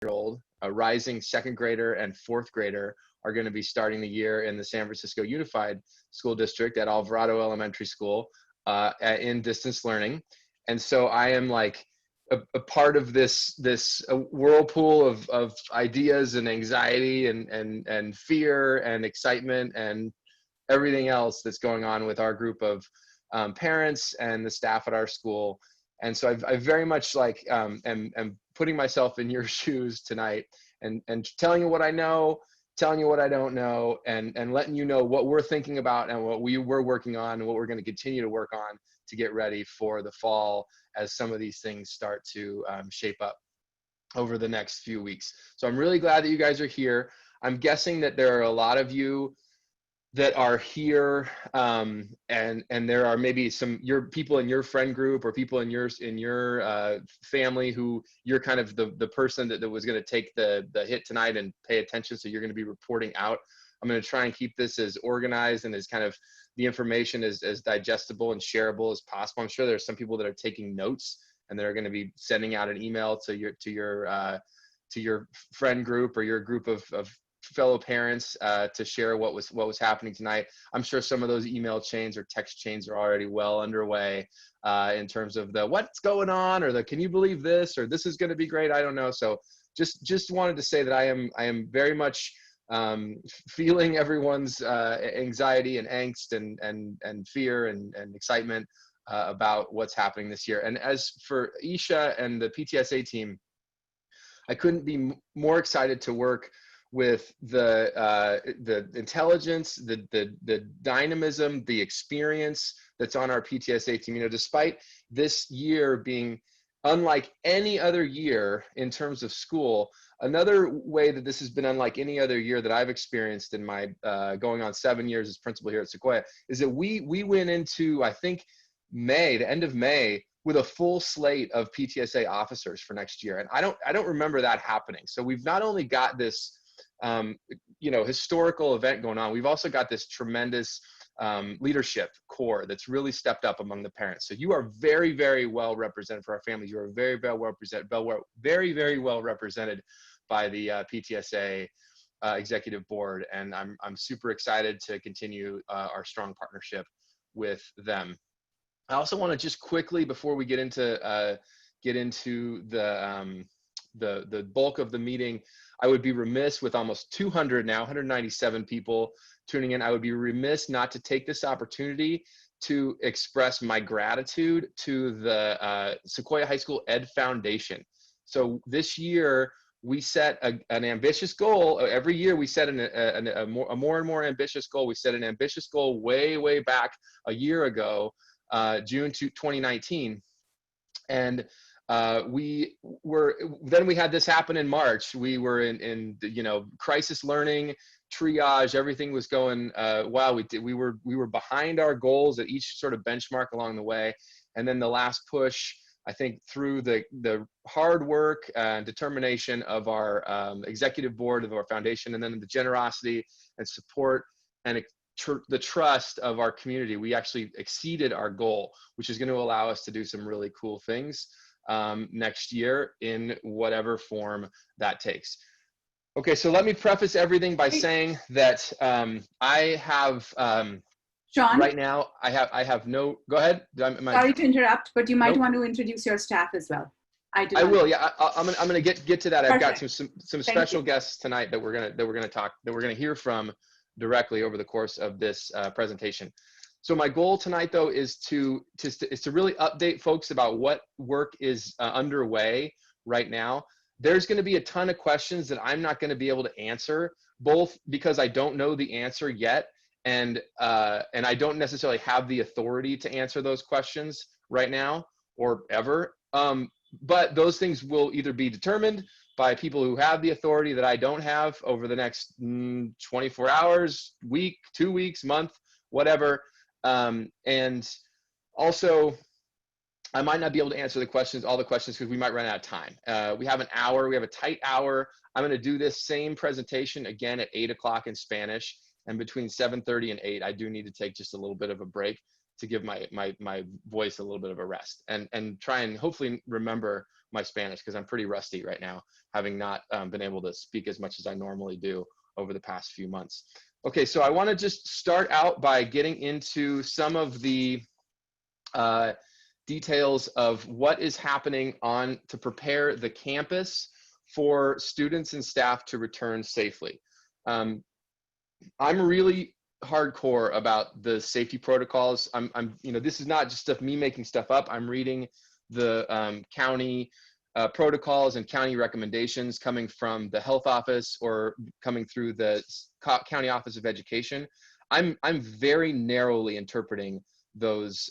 old, a rising second grader and fourth grader are going to be starting the year in the San Francisco Unified School District at Alvarado Elementary School in distance learning. And so I am like a part of this whirlpool of ideas and anxiety and fear and excitement and everything else that's going on with our group of parents and the staff at our school. And so I very much like am putting myself in your shoes tonight and telling you what I know, telling you what I don't know, and letting you know what we're thinking about and what we're working on and what we're going to continue to work on to get ready for the fall as some of these things start to shape up over the next few weeks. So I'm really glad that you guys are here. I'm guessing that there are a lot of you that are here, and there are maybe some people in your friend group or people in your family who you're kind of the person that was going to take the hit tonight and pay attention. So you're going to be reporting out. I'm going to try and keep this as organized and as kind of the information as digestible and shareable as possible. I'm sure there's some people that are taking notes and they're going to be sending out an email to your friend group or your group of fellow parents to share what was happening tonight. I'm sure some of those email chains or text chains are already well underway in terms of the what's going on or the can you believe this or this is going to be great. I don't know. So just wanted to say that I am very much feeling everyone's anxiety and angst and fear and excitement about what's happening this year. And as for Isha and the PTSA team, I couldn't be more excited to work with the intelligence, the dynamism, the experience that's on our PTSA team. You know, despite this year being unlike any other year in terms of school, another way that this has been unlike any other year that I've experienced in my going on 7 years as principal here at Sequoia is that we went into, I think, the end of May, with a full slate of PTSA officers for next year. And I don't remember that happening. So we've not only got this historical event going on, we've also got this tremendous leadership core that's really stepped up among the parents. So you are very, very well represented for our families. You are very, very well represented, very well represented by the PTSA executive board. And I'm super excited to continue our strong partnership with them. I also want to just quickly, before we get into the bulk of the meeting, I would be remiss with almost 197 people tuning in. I would be remiss not to take this opportunity to express my gratitude to the Sequoia High School Ed Foundation. So this year we set an ambitious goal. Every year we set a more and more ambitious goal. We set an ambitious goal way back a year ago, June 2019, and we had this happen in March. We were in crisis learning, triage. Everything was going well. We were behind our goals at each sort of benchmark along the way, and then the last push, I think, through the hard work and determination of our executive board of our foundation, and then the generosity and support and the trust of our community, we actually exceeded our goal, which is going to allow us to do some really cool things next year in whatever form that takes. Okay, so let me preface everything by saying that I have Sean, right now I have no. Go ahead. Sorry to interrupt, but you might want to introduce your staff as well. I will. Yeah, I'm gonna get to that. Perfect. I've got some special guests tonight that we're gonna hear from directly over the course of this presentation. So my goal tonight, though, is to really update folks about what work is underway right now. There's going to be a ton of questions that I'm not going to be able to answer, both because I don't know the answer yet, and I don't necessarily have the authority to answer those questions right now or ever. But those things will either be determined by people who have the authority that I don't have over the next 24 hours, week, 2 weeks, month, whatever. And also, I might not be able to answer all the questions because we might run out of time. We have an hour, we have a tight hour. I'm gonna do this same presentation again at 8 o'clock in Spanish, and between 7:30 and 8, I do need to take just a little bit of a break to give my voice a little bit of a rest and try and hopefully remember my Spanish because I'm pretty rusty right now, having not been able to speak as much as I normally do over the past few months. Okay, so I want to just start out by getting into some of the details of what is happening to prepare the campus for students and staff to return safely. I'm really hardcore about the safety protocols. This is not just me making stuff up. I'm reading the county protocols and county recommendations coming from the health office or coming through the county office of education. I'm very narrowly interpreting those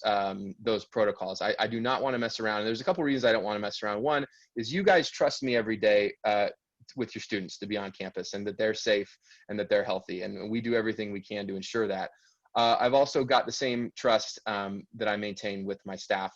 protocols. I do not want to mess around. And there's a couple reasons I don't want to mess around. One is you guys trust me every day with your students to be on campus and that they're safe and that they're healthy. And we do everything we can to ensure that. I've also got the same trust that I maintain with my staff.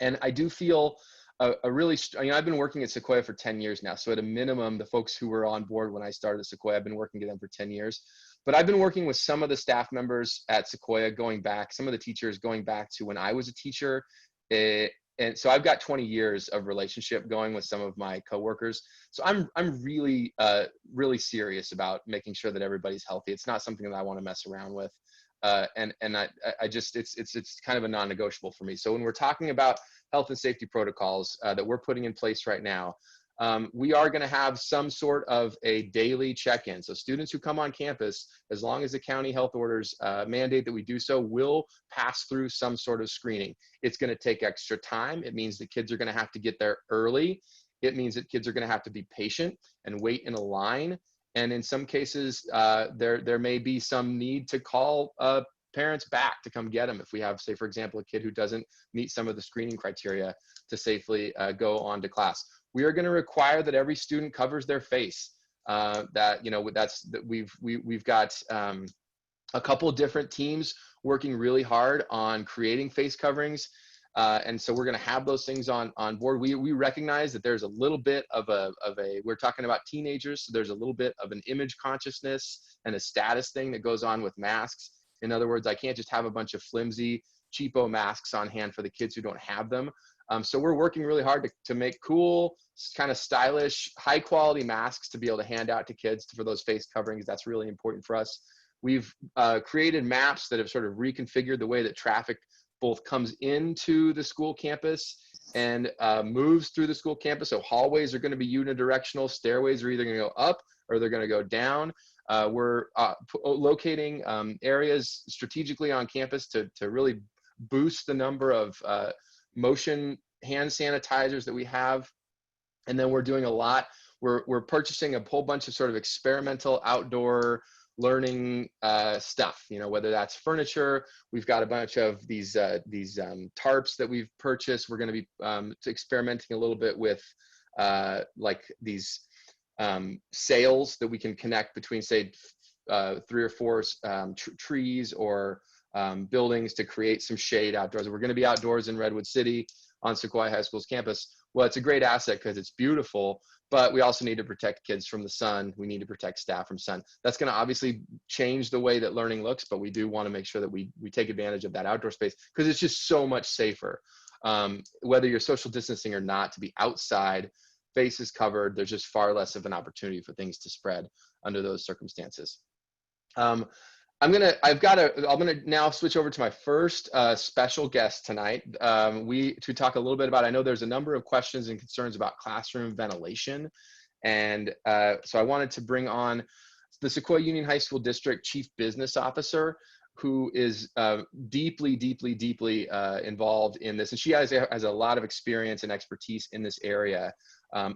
And I do feel I've been working at Sequoia for 10 years now. So at a minimum, the folks who were on board when I started Sequoia, I've been working with them for 10 years. But I've been working with some of the staff members at Sequoia going back, some of the teachers going back to when I was a teacher. And so I've got 20 years of relationship going with some of my coworkers. So I'm really, really serious about making sure that everybody's healthy. It's not something that I want to mess around with. And I just, it's kind of a non-negotiable for me. So when we're talking about health and safety protocols that we're putting in place right now, we are going to have some sort of a daily check-in. So students who come on campus, as long as the county health orders mandate that we do so, will pass through some sort of screening. It's going to take extra time. It means that kids are going to have to get there early. It means that kids are going to have to be patient and wait in a line. And in some cases, there may be some need to call parents back to come get them if we have, say, for example, a kid who doesn't meet some of the screening criteria to safely go on to class. We are going to require that every student covers their face. We've got a couple of different teams working really hard on creating face coverings. And so we're going to have those things on board. We recognize that there's a little bit of we're talking about teenagers, so there's a little bit of an image consciousness and a status thing that goes on with masks. In other words, I can't just have a bunch of flimsy, cheapo masks on hand for the kids who don't have them. So we're working really hard to make cool, kind of stylish, high quality masks to be able to hand out to kids for those face coverings. That's really important for us. We've created maps that have sort of reconfigured the way that traffic both comes into the school campus and moves through the school campus. So hallways are going to be unidirectional. Stairways are either going to go up or they're going to go down. We're locating areas strategically on campus to really boost the number of motion hand sanitizers that we have. And then we're doing a lot. We're purchasing a whole bunch of sort of experimental outdoor learning stuff, whether that's furniture. We've got a bunch of these tarps that we've purchased. We're going to be experimenting a little bit with like these sails that we can connect between, say, 3 or 4 trees or buildings to create some shade outdoors. We're going to be outdoors in Redwood City on Sequoia High School's campus. Well, it's a great asset because it's beautiful, but we also need to protect kids from the sun. We need to protect staff from sun. That's going to obviously change the way that learning looks, but we do want to make sure that we take advantage of that outdoor space because it's just so much safer. Whether you're social distancing or not, to be outside, faces covered, there's just far less of an opportunity for things to spread under those circumstances. I'm gonna now switch over to my first special guest tonight. To talk a little bit about, I know there's a number of questions and concerns about classroom ventilation. And so I wanted to bring on the Sequoia Union High School District Chief Business Officer, who is deeply involved in this. And she has a lot of experience and expertise in this area,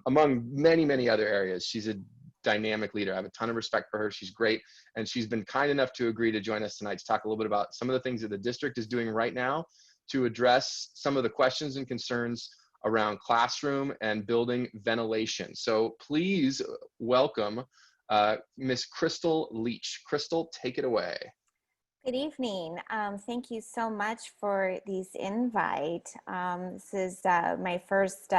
among many other areas. She's a dynamic leader. I have a ton of respect for her. She's great. And she's been kind enough to agree to join us tonight to talk a little bit about some of the things that the district is doing right now to address some of the questions and concerns around classroom and building ventilation. So please welcome Miss Crystal Leach. Crystal, take it away. Good evening. Thank you so much for this invite. This is my first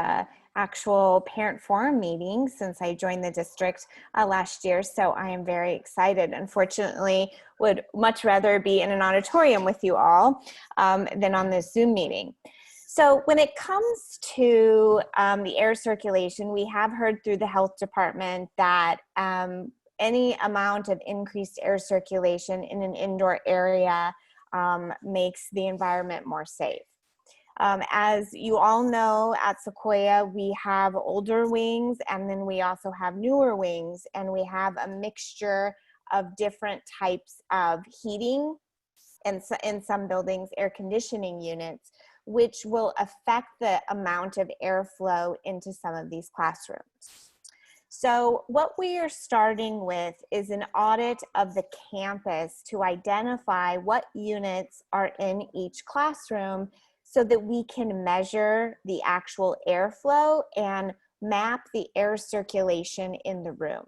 actual parent forum meeting since I joined the district last year, so I am very excited. Unfortunately, would much rather be in an auditorium with you all than on this Zoom meeting. So when it comes to the air circulation, we have heard through the health department that any amount of increased air circulation in an indoor area makes the environment more safe. As you all know, at Sequoia, we have older wings, and then we also have newer wings, and we have a mixture of different types of heating, and so in some buildings, air conditioning units, which will affect the amount of airflow into some of these classrooms. So what we are starting with is an audit of the campus to identify what units are in each classroom so that we can measure the actual airflow and map the air circulation in the room.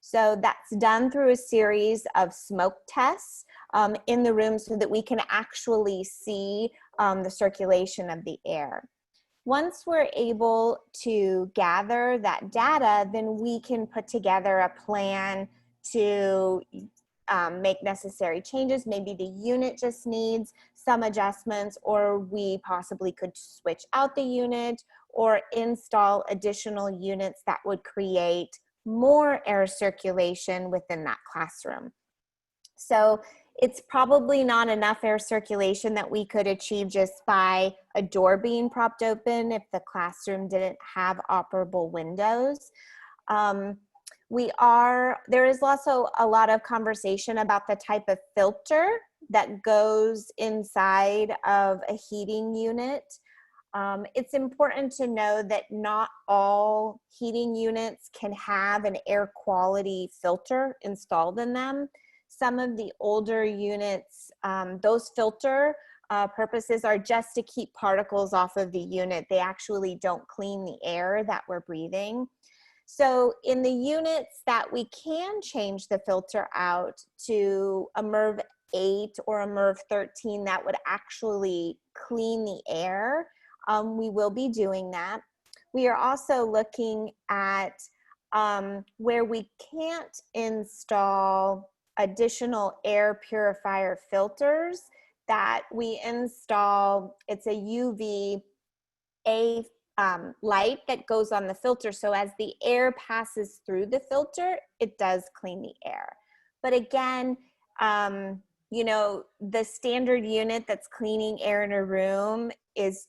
So that's done through a series of smoke tests in the room so that we can actually see the circulation of the air. Once we're able to gather that data, then we can put together a plan to make necessary changes. Maybe the unit just needs some adjustments, or we possibly could switch out the unit or install additional units that would create more air circulation within that classroom. So it's probably not enough air circulation that we could achieve just by a door being propped open if the classroom didn't have operable windows. There is also a lot of conversation about the type of filter that goes inside of a heating unit. It's important to know that not all heating units can have an air quality filter installed in them. Some of the older units, those filter purposes are just to keep particles off of the unit. They actually don't clean the air that we're breathing. So in the units that we can change the filter out to a MERV 8 or a MERV 13 that would actually clean the air, we will be doing that. We are also looking at where we can't install additional air purifier filters, that we install, it's a UVA light that goes on the filter. So as the air passes through the filter, it does clean the air. But again, you know, the standard unit that's cleaning air in a room is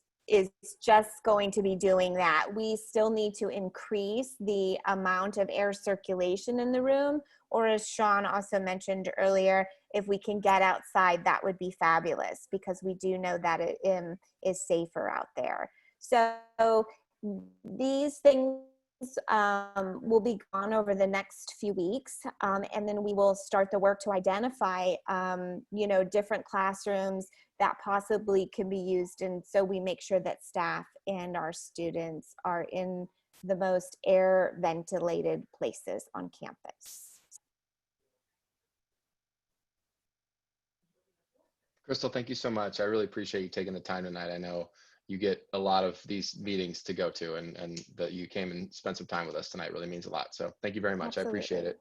just going to be doing that. We still need to increase the amount of air circulation in the room, or as Sean also mentioned earlier, if we can get outside, that would be fabulous, because we do know that it is safer out there. So these things will be gone over the next few weeks, and then we will start the work to identify you know, different classrooms that possibly can be used, and so we make sure that staff and our students are in the most air ventilated places on campus. Crystal, thank you so much. I really appreciate you taking the time tonight. I know you get a lot of these meetings to go to, and that you came and spent some time with us tonight really means a lot. So thank you very much. Absolutely. I appreciate it.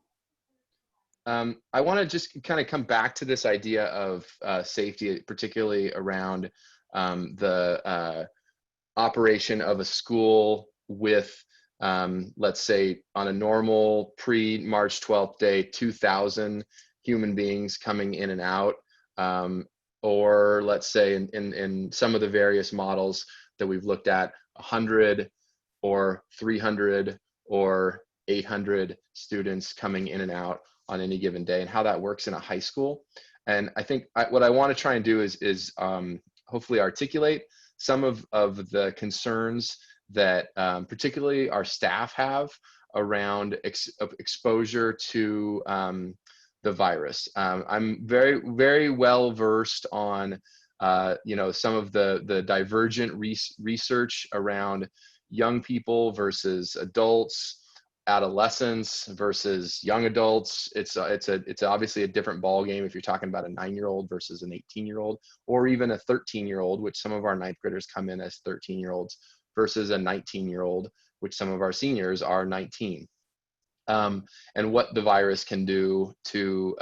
I want to just kind of come back to this idea of safety, particularly around the operation of a school with, let's say, on a normal pre-March 12th day, 2,000 human beings coming in and out. Or let's say in some of the various models that we've looked at, 100 or 300 or 800 students coming in and out on any given day, and how that works in a high school. And I think what I want to try and do is hopefully articulate some of the concerns that particularly our staff have around exposure to the virus. I'm very, very well versed on you know, some of the divergent research around young people versus adults, adolescents versus young adults. It's obviously a different ball game if you're talking about a 9-year-old versus an 18-year-old, or even a 13-year-old, which some of our ninth graders come in as 13-year-olds, versus a 19-year-old, which some of our seniors are 19. And what the virus can do to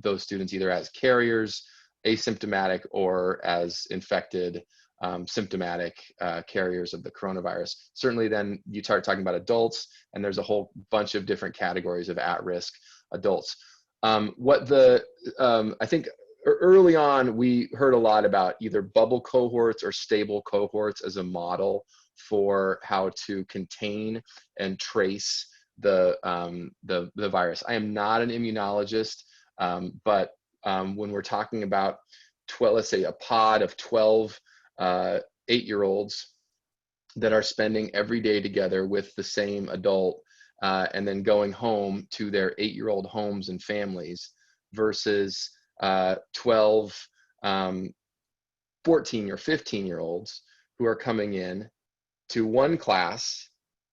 those students, either as carriers, asymptomatic, or as infected symptomatic carriers of the coronavirus. Certainly then you start talking about adults, and there's a whole bunch of different categories of at-risk adults. I think early on, we heard a lot about either bubble cohorts or stable cohorts as a model for how to contain and trace the virus. I am not an immunologist, but when we're talking about 12, let's say a pod of 12 8-year-olds that are spending every day together with the same adult, and then going home to their 8-year-old homes and families, versus 12 14 or 15-year-olds who are coming in to one class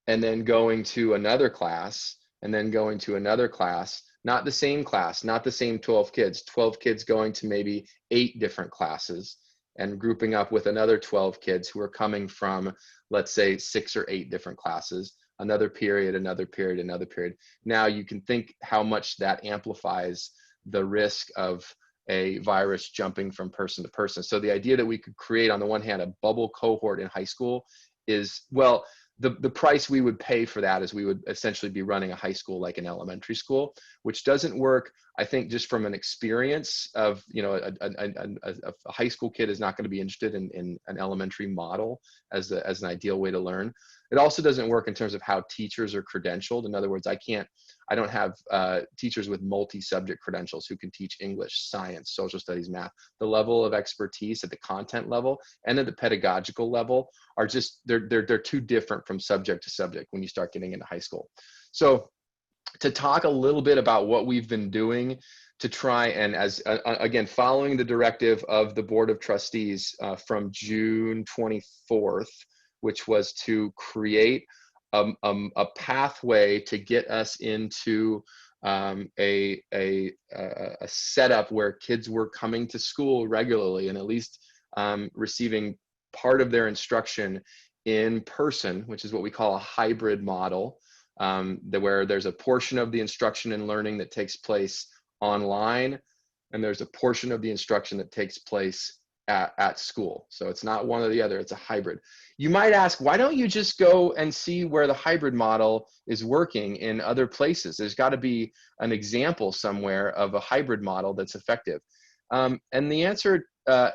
and then going to another class and then going to another class, not the same class, not the same 12 kids going to maybe 8 different classes and grouping up with another 12 kids who are coming from, let's say, 6 or 8 different classes, another period, another period, another period. Now you can think how much that amplifies the risk of a virus jumping from person to person. So the idea that we could create, on the one hand, a bubble cohort in high school is, well, the price we would pay for that is we would essentially be running a high school like an elementary school, which doesn't work, I think, just from an experience of, you know, a high school kid is not going to be interested in an elementary model as an ideal way to learn. It also doesn't work in terms of how teachers are credentialed. In other words, I don't have teachers with multi-subject credentials who can teach English, science, social studies, math. The level of expertise at the content level and at the pedagogical level are just, they're too different from subject to subject when you start getting into high school. So to talk a little bit about what we've been doing to try and, as again, following the directive of the Board of Trustees from June 24th, which was to create a pathway to get us into a setup where kids were coming to school regularly and at least receiving part of their instruction in person, which is what we call a hybrid model, where there's a portion of the instruction and learning that takes place online, and there's a portion of the instruction that takes place at school. So it's not one or the other, it's a hybrid. You might ask, why don't you just go and see where the hybrid model is working in other places? There's got to be an example somewhere of a hybrid model that's effective. And the answer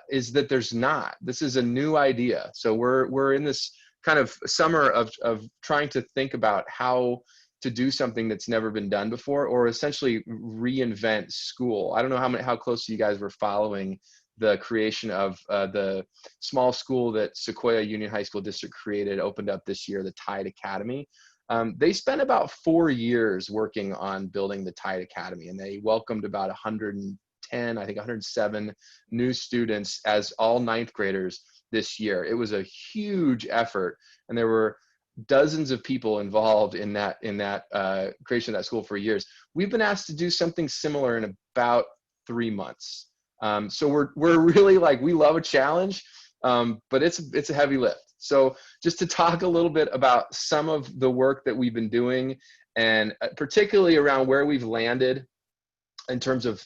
is that there's not. This is a new idea. So we're in this kind of summer of trying to think about how to do something that's never been done before, or essentially reinvent school. I don't know how close you guys were following the creation of the small school that Sequoia Union High School District created, opened up this year, the Tide Academy. They spent about 4 years working on building the Tide Academy, and they welcomed about 110, I think 107 new students as all 9th graders this year. It was a huge effort, and there were dozens of people involved in that creation of that school for years. We've been asked to do something similar in about 3 months. So we're really, like, we love a challenge, but it's a heavy lift. So just to talk a little bit about some of the work that we've been doing, and particularly around where we've landed in terms of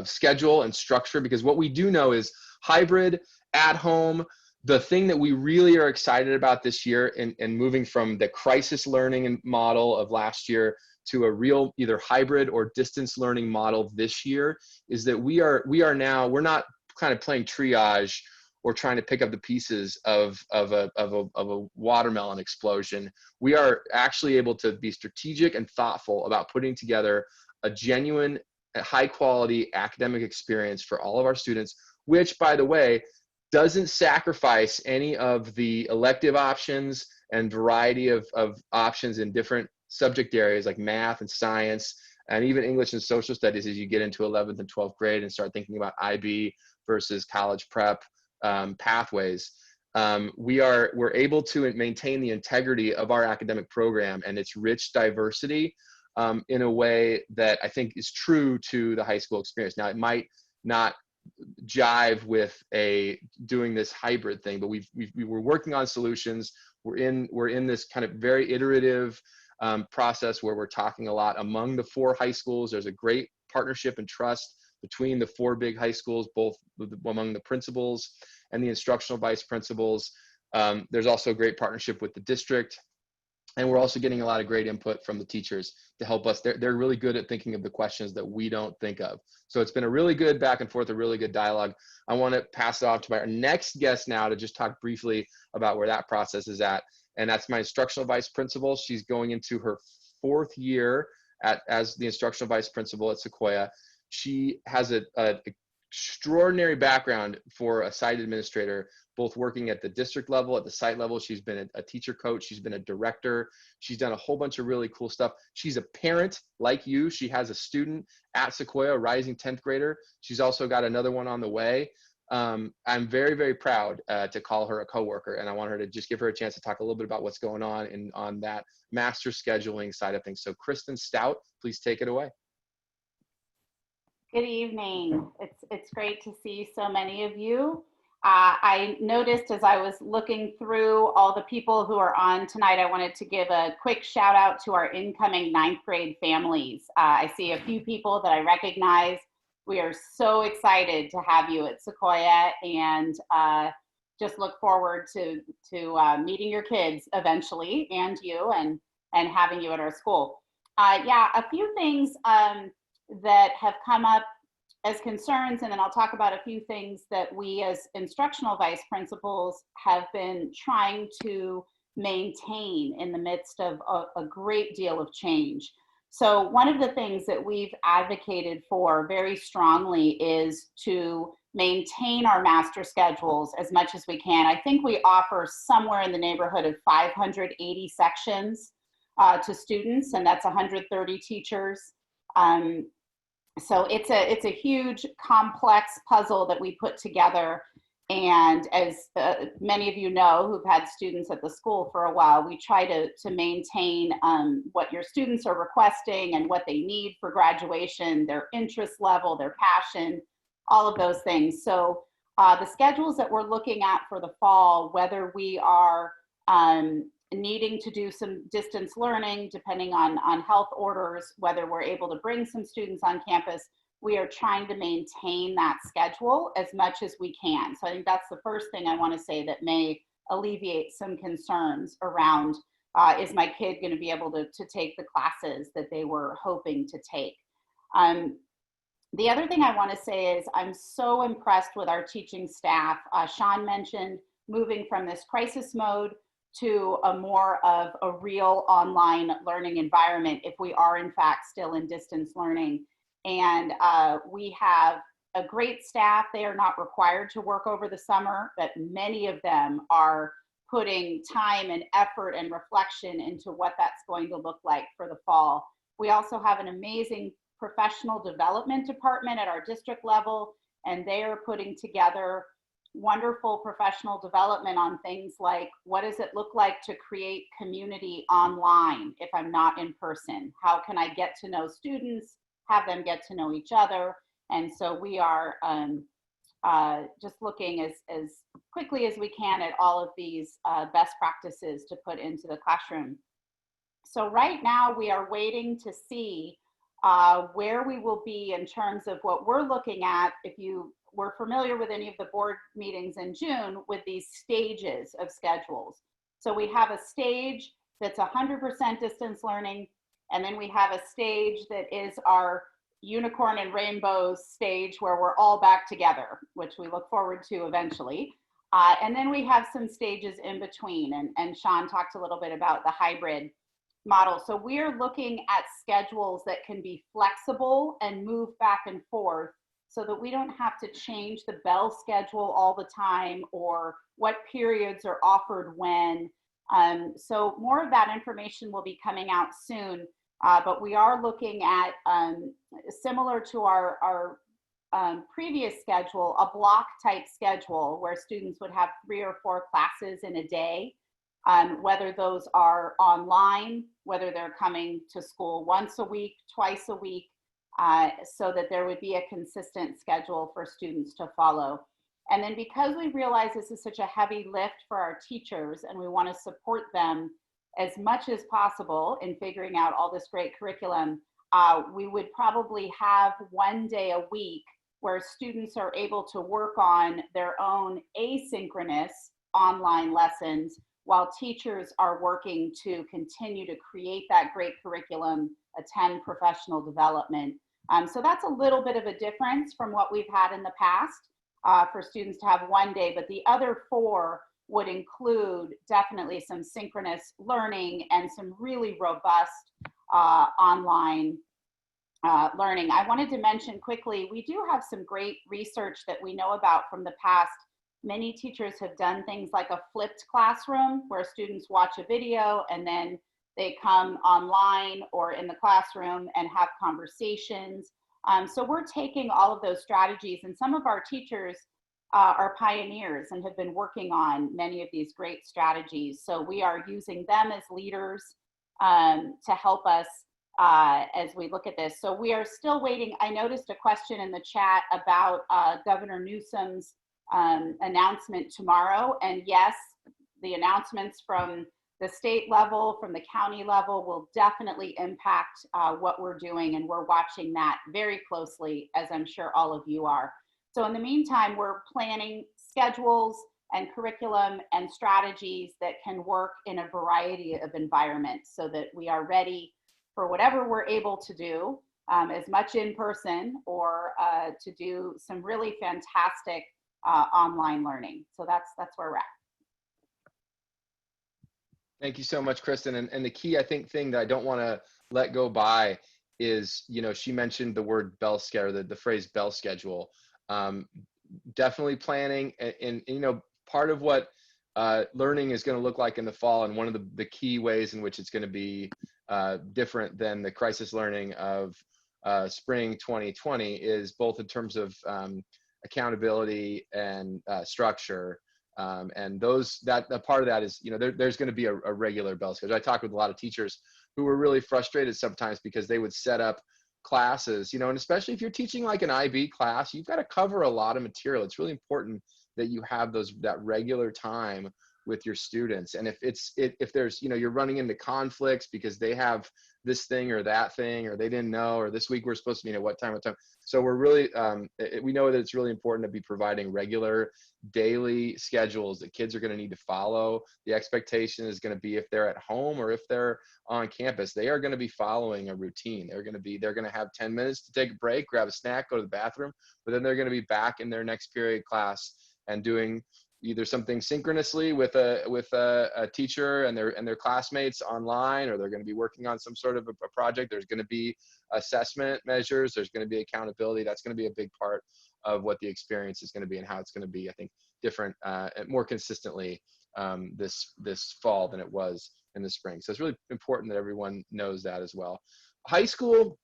schedule and structure, because what we do know is hybrid, at home. The thing that we really are excited about this year, and moving from the crisis learning model of last year to a real either hybrid or distance learning model this year, is that we're not kind of playing triage or trying to pick up the pieces of a watermelon explosion. We are actually able to be strategic and thoughtful about putting together a genuine, high quality academic experience for all of our students, which, by the way, doesn't sacrifice any of the elective options and variety of options in different subject areas like math and science, and even English and social studies as you get into 11th and 12th grade and start thinking about IB versus college prep pathways. We're able to maintain the integrity of our academic program and its rich diversity in a way that I think is true to the high school experience. Now, it might not jive with doing this hybrid thing, but we're working on solutions. We're in this kind of very iterative process where we're talking a lot among the 4 high schools. There's a great partnership and trust between the 4 big high schools, both among the principals and the instructional vice principals. There's also a great partnership with the district. And we're also getting a lot of great input from the teachers to help us. They're really good at thinking of the questions that we don't think of. So it's been a really good back and forth, a really good dialogue. I want to pass it off to our next guest now to just talk briefly about where that process is at. And that's my instructional vice principal. She's going into her 4th year as the instructional vice principal at Sequoia. She has an extraordinary background for a site administrator, both working at the district level, at the site level. She's been a teacher coach. She's been a director. She's done a whole bunch of really cool stuff. She's a parent like you. She has a student at Sequoia, a rising 10th grader. She's also got another one on the way. I'm very, very proud to call her a coworker, and I want her to just give her a chance to talk a little bit about what's going on on that master scheduling side of things. So Kristin Stout, please take it away. Good evening. It's great to see so many of you. I noticed as I was looking through all the people who are on tonight, I wanted to give a quick shout out to our incoming 9th grade families. I see a few people that I recognize. We are so excited to have you at Sequoia, and just look forward to meeting your kids eventually, and you, and having you at our school. Yeah, a few things that have come up as concerns, and then I'll talk about a few things that we as instructional vice principals have been trying to maintain in the midst of a great deal of change. So one of the things that we've advocated for very strongly is to maintain our master schedules as much as we can. I think we offer somewhere in the neighborhood of 580 sections to students, and that's 130 teachers. So it's a huge, complex puzzle that we put together. And as many of you know who've had students at the school for a while, we try to maintain what your students are requesting and what they need for graduation, their interest level, their passion, all of those things. So the schedules that we're looking at for the fall, whether we are needing to do some distance learning, depending on health orders, whether we're able to bring some students on campus, we are trying to maintain that schedule as much as we can. So I think that's the first thing I want to say that may alleviate some concerns around, is my kid going to be able to take the classes that they were hoping to take? The other thing I want to say is I'm so impressed with our teaching staff. Sean mentioned moving from this crisis mode to a more of a real online learning environment if we are in fact still in distance learning. And we have a great staff. They are not required to work over the summer, but many of them are putting time and effort and reflection into what that's going to look like for the fall. We also have an amazing professional development department at our district level, and they are putting together wonderful professional development on things like, what does it look like to create community online if I'm not in person? How can I get to know students, have them get to know each other? And so we are just looking as quickly as we can at all of these best practices to put into the classroom. So right now we are waiting to see where we will be in terms of what we're looking at. If you were familiar with any of the board meetings in June, with these stages of schedules. So we have a stage that's 100% distance learning, and then we have a stage that is our unicorn and rainbows stage where we're all back together, which we look forward to eventually. And then we have some stages in between, and Sean talked a little bit about the hybrid model. So we're looking at schedules that can be flexible and move back and forth so that we don't have to change the bell schedule all the time or what periods are offered when. So more of that information will be coming out soon, but we are looking at, similar to our previous schedule, a block type schedule where students would have 3 or 4 classes in a day, whether those are online, whether they're coming to school once a week, twice a week, so that there would be a consistent schedule for students to follow. And then because we realize this is such a heavy lift for our teachers and we want to support them as much as possible in figuring out all this great curriculum, we would probably have one day a week where students are able to work on their own asynchronous online lessons while teachers are working to continue to create that great curriculum, attend professional development. So that's a little bit of a difference from what we've had in the past for students to have one day, but the other 4 would include definitely some synchronous learning and some really robust online learning. I wanted to mention quickly, we do have some great research that we know about from the past. Many teachers have done things like a flipped classroom where students watch a video and then they come online or in the classroom and have conversations. So we're taking all of those strategies, and some of our teachers are pioneers and have been working on many of these great strategies. So we are using them as leaders to help us as we look at this. So we are still waiting. I noticed a question in the chat about Governor Newsom's announcement tomorrow. And yes, the announcements from the state level, from the county level will definitely impact what we're doing. And we're watching that very closely, as I'm sure all of you are. So in the meantime, we're planning schedules and curriculum and strategies that can work in a variety of environments so that we are ready for whatever we're able to do, as much in person or to do some really fantastic online learning. So that's where we're at. Thank you so much, Kristin. And the key, I think, thing that I don't want to let go by is, you know, she mentioned the word bell schedule, the phrase bell schedule. Definitely planning, and you know, part of what learning is going to look like in the fall, and one of the key ways in which it's going to be different than the crisis learning of spring 2020 is both in terms of accountability and structure. And that part of that is, you know, there's going to be a regular bell schedule. I talked with a lot of teachers who were really frustrated sometimes because they would set up classes, you know, and especially if you're teaching like an IB class, you've got to cover a lot of material. It's really important that you have that regular time with your students. And if there's, you know, you're running into conflicts because they have this thing or that thing, or they didn't know, or this week we're supposed to meet at what time. So we're really, we know that it's really important to be providing regular daily schedules that kids are going to need to follow. The expectation is going to be, if they're at home or if they're on campus, they are going to be following a routine. They're going to have 10 minutes to take a break, grab a snack, go to the bathroom, but then they're going to be back in their next period class and doing either something synchronously with a teacher and their classmates online, or they're going to be working on some sort of a project. There's going to be assessment measures. There's going to be accountability. That's going to be a big part of what the experience is going to be and how it's going to be, I think, different more consistently this fall than it was in the spring. So it's really important that everyone knows that as well. High school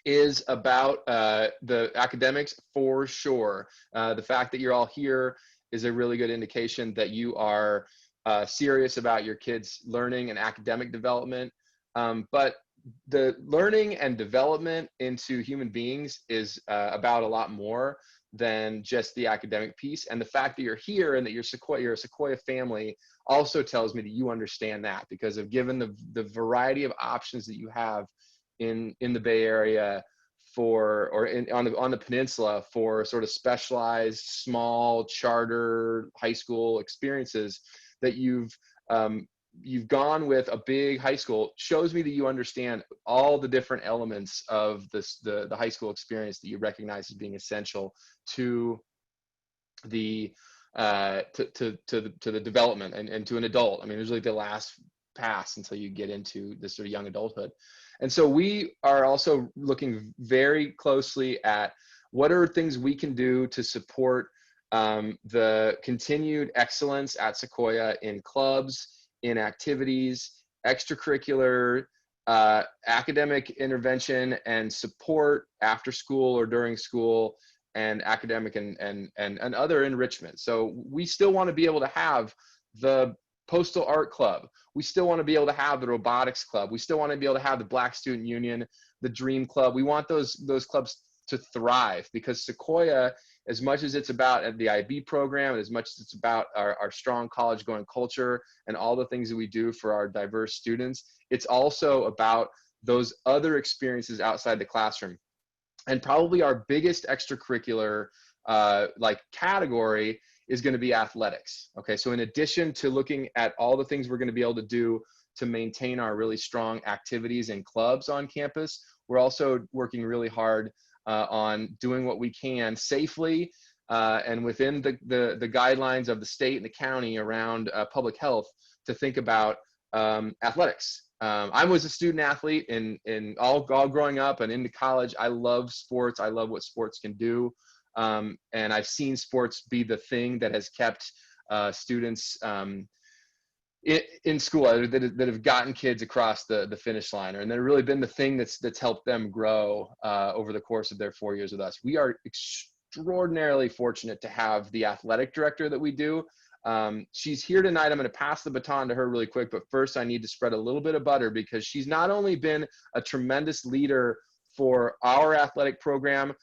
is about the academics for sure. The fact that you're all here is a really good indication that you are serious about your kids' learning and academic development. But the learning and development into human beings is about a lot more than just the academic piece. And the fact that you're here and that you're a Sequoia family also tells me that you understand that, because of given the variety of options that you have in the Bay Area on the peninsula for sort of specialized small charter high school experiences, that you've gone with a big high school, shows me that you understand all the different elements of the high school experience that you recognize as being essential to the development and to an adult. I mean, there's like the last pass until you get into this sort of young adulthood. And so we are also looking very closely at what are things we can do to support the continued excellence at Sequoia in clubs, in activities, extracurricular, academic intervention and support after school or during school, and academic and other enrichment. So we still want to be able to have the Postal Art Club. We still want to be able to have the Robotics Club. We still want to be able to have the Black Student Union, the Dream Club. We want those clubs to thrive, because Sequoia, as much as it's about the IB program, and as much as it's about our strong college going culture and all the things that we do for our diverse students, it's also about those other experiences outside the classroom. And probably our biggest extracurricular like category is going to be athletics. Okay, so in addition to looking at all the things we're going to be able to do to maintain our really strong activities and clubs on campus, we're also working really hard on doing what we can safely and within the guidelines of the state and the county around public health to think about athletics. I was a student athlete in all growing up and into college. I love sports. I love what sports can do. And I've seen sports be the thing that has kept students in school that have gotten kids across the finish line, and they've really been the thing that's helped them grow over the course of their 4 years with us. We are extraordinarily fortunate to have the athletic director that we do. She's here tonight. I'm going to pass the baton to her really quick, but first I need to spread a little bit of butter because she's not only been a tremendous leader for our athletic program,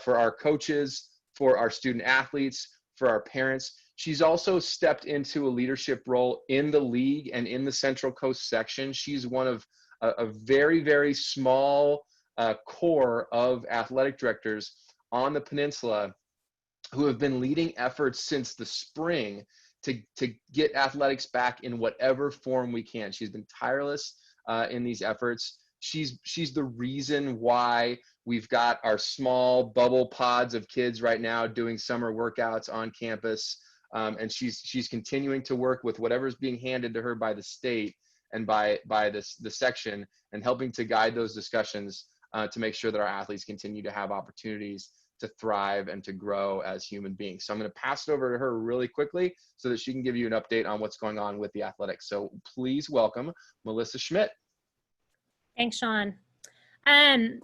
for our coaches, for our student athletes, for our parents. She's also stepped into a leadership role in the league and in the Central Coast section. She's one of a very, very small core of athletic directors on the peninsula who have been leading efforts since the spring to get athletics back in whatever form we can. She's been tireless in these efforts. She's the reason why we've got our small bubble pods of kids right now doing summer workouts on campus. And she's continuing to work with whatever's being handed to her by the state and by the section, and helping to guide those discussions to make sure that our athletes continue to have opportunities to thrive and to grow as human beings. So I'm going to pass it over to her really quickly so that she can give you an update on what's going on with the athletics. So please welcome Melissa Schmidt. Thanks, Sean.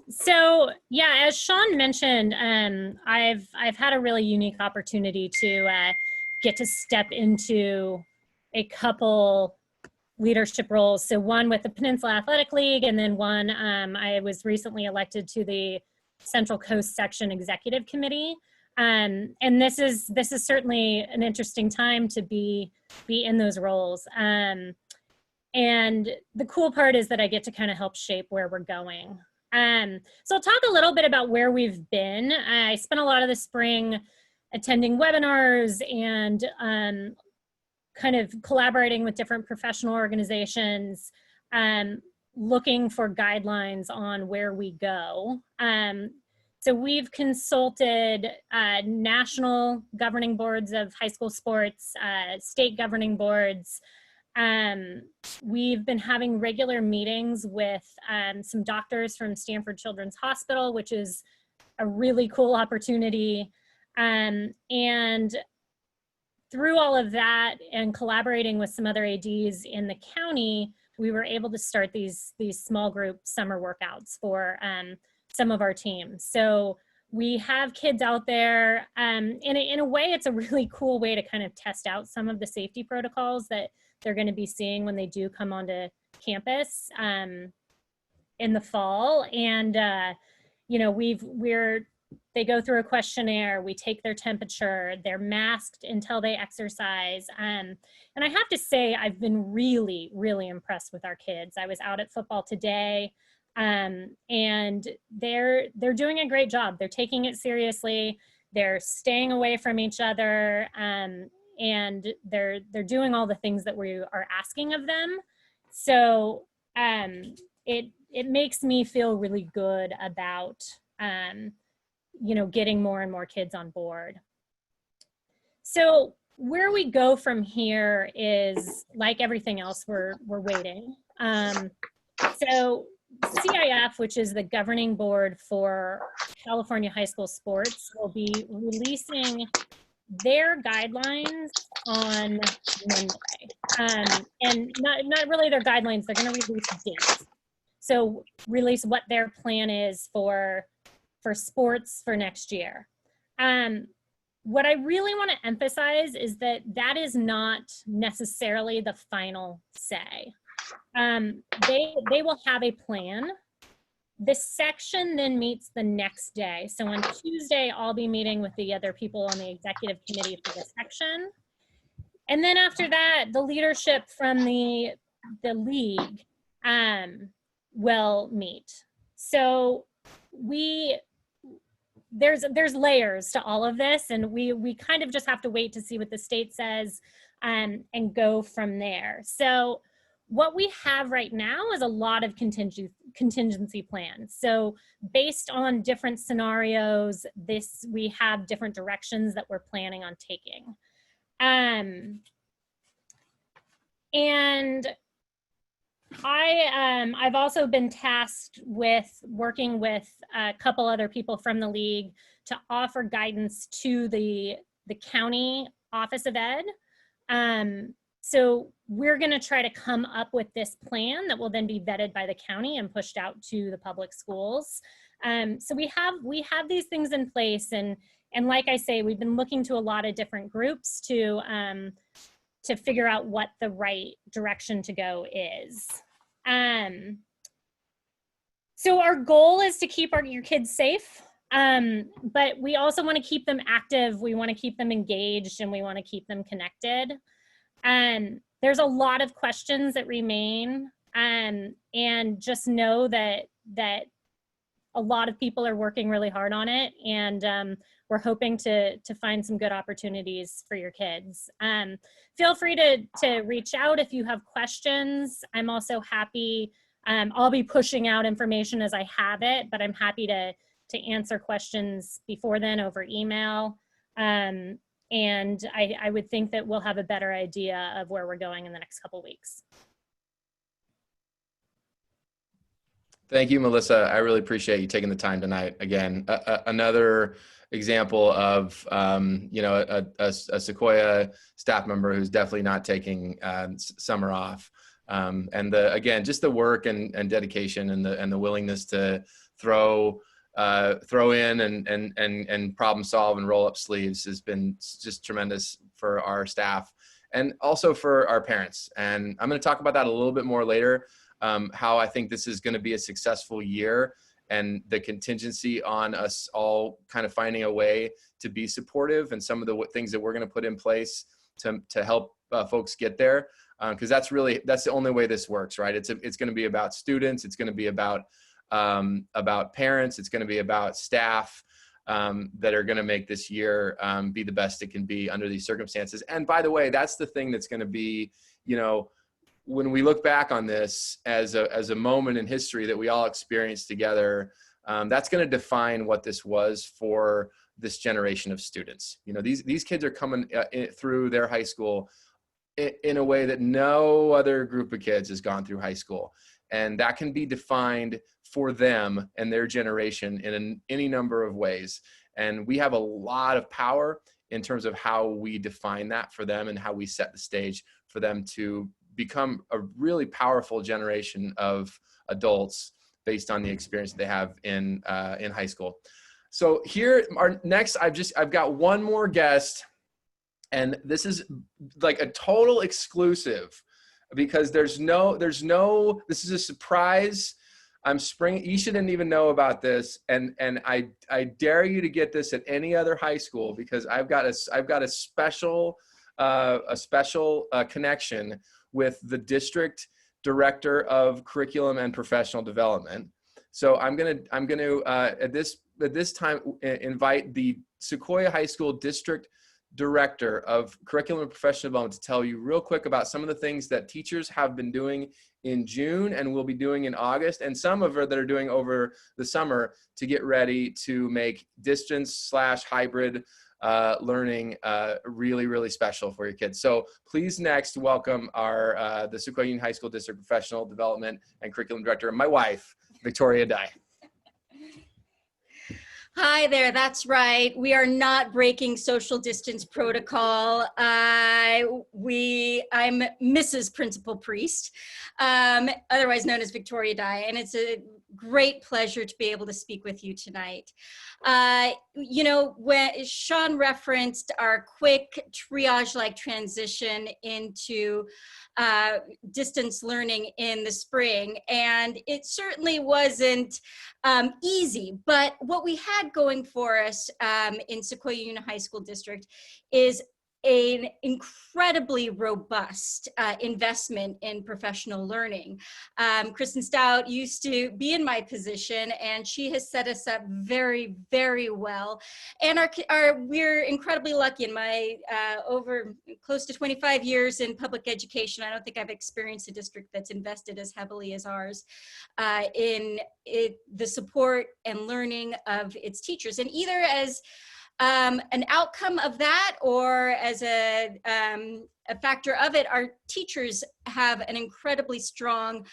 So yeah, as Sean mentioned, I've had a really unique opportunity to get to step into a couple leadership roles. So one with the Peninsula Athletic League, and then one I was recently elected to the Central Coast Section Executive Committee. And this is certainly an interesting time to be in those roles. And the cool part is that I get to kind of help shape where we're going. So I'll talk a little bit about where we've been. I spent a lot of the spring attending webinars and kind of collaborating with different professional organizations, looking for guidelines on where we go. So we've consulted national governing boards of high school sports, state governing boards. We've been having regular meetings with some doctors from Stanford Children's Hospital, which is a really cool opportunity. And through all of that and collaborating with some other ADs in the county, we were able to start these small group summer workouts for some of our teams. So we have kids out there. In a way, it's a really cool way to kind of test out some of the safety protocols that they're going to be seeing when they do come onto campus in the fall. And you know, they go through a questionnaire, we take their temperature, they're masked until they exercise. And I have to say, I've been really, really impressed with our kids. I was out at football today, and they're doing a great job. They're taking it seriously. They're staying away from each other, and they're doing all the things that we are asking of them. So it makes me feel really good about you know, getting more and more kids on board. So where we go from here is, like everything else, we're waiting. So CIF, which is the governing board for California high school sports, will be releasing their guidelines on Monday. And not really their guidelines, they're gonna release dates. So release what their plan is for sports for next year. What I really want to emphasize is that that is not necessarily the final say. They will have a plan. The section then meets the next day. So on Tuesday, I'll be meeting with the other people on the executive committee for the section. And then after that, the leadership from the league will meet. So there's layers to all of this, and we kind of just have to wait to see what the state says and go from there. So what we have right now is a lot of contingency plans. So based on different scenarios, we have different directions that we're planning on taking. And I've also been tasked with working with a couple other people from the league to offer guidance to the county Office of Ed. So we're going to try to come up with this plan that will then be vetted by the county and pushed out to the public schools. So we have these things in place, and like I say, we've been looking to a lot of different groups to figure out what the right direction to go is. So our goal is to keep your kids safe, but we also want to keep them active. We want to keep them engaged, and we want to keep them connected. There's a lot of questions that remain, and just know that a lot of people are working really hard on it, and we're hoping to find some good opportunities for your kids. Feel free to reach out if you have questions. I'm also happy, I'll be pushing out information as I have it, but I'm happy to answer questions before then over email. And I would think that we'll have a better idea of where we're going in the next couple weeks. Thank you, Melissa. I really appreciate you taking the time tonight. Again, another example of a Sequoia staff member who's definitely not taking summer off. And again, just the work and dedication and the willingness to throw in and problem solve and roll up sleeves has been just tremendous for our staff and also for our parents. And I'm going to talk about that a little bit more later, how I think this is going to be a successful year, and the contingency on us all kind of finding a way to be supportive, and some of the things that we're going to put in place to help folks get there. Because that's the only way this works, right? It's going to be about students. It's going to be about parents. It's going to be about staff that are going to make this year be the best it can be under these circumstances. And by the way, that's the thing that's going to be, when we look back on this as a moment in history that we all experienced together, that's going to define what this was for this generation of students. These kids are coming through their high school in a way that no other group of kids has gone through high school. And that can be defined for them and their generation in any number of ways. And we have a lot of power in terms of how we define that for them and how we set the stage for them to become a really powerful generation of adults based on the experience they have in high school. So here, I've got one more guest, and this is like a total exclusive because this is a surprise. Isha didn't even know about this, and I dare you to get this at any other high school because I've got a special connection with the district director of curriculum and professional development. So I'm gonna at this time invite the Sequoia High School district director of curriculum and professional development to tell you real quick about some of the things that teachers have been doing in June and will be doing in August, and some of that are doing over the summer to get ready to make distance/hybrid learning really, really special for your kids. So please next welcome the Sequoia Union High School District Professional Development and Curriculum Director, my wife, Victoria Dye. Hi there, that's right. We are not breaking social distance protocol. I'm Mrs. Principal Priest, otherwise known as Victoria Dye, and it's a great pleasure to be able to speak with you tonight. When Sean referenced our quick triage-like transition into distance learning in the spring, and it certainly wasn't easy, but what we had going for us in Sequoia Union High School District is an incredibly robust investment in professional learning. Kristin Stout used to be in my position, and she has set us up very, very well. And we're incredibly lucky. In my over close to 25 years in public education, I don't think I've experienced a district that's invested as heavily as ours in the support and learning of its teachers. And either as an outcome of that or as a factor of it, our teachers have an incredibly strong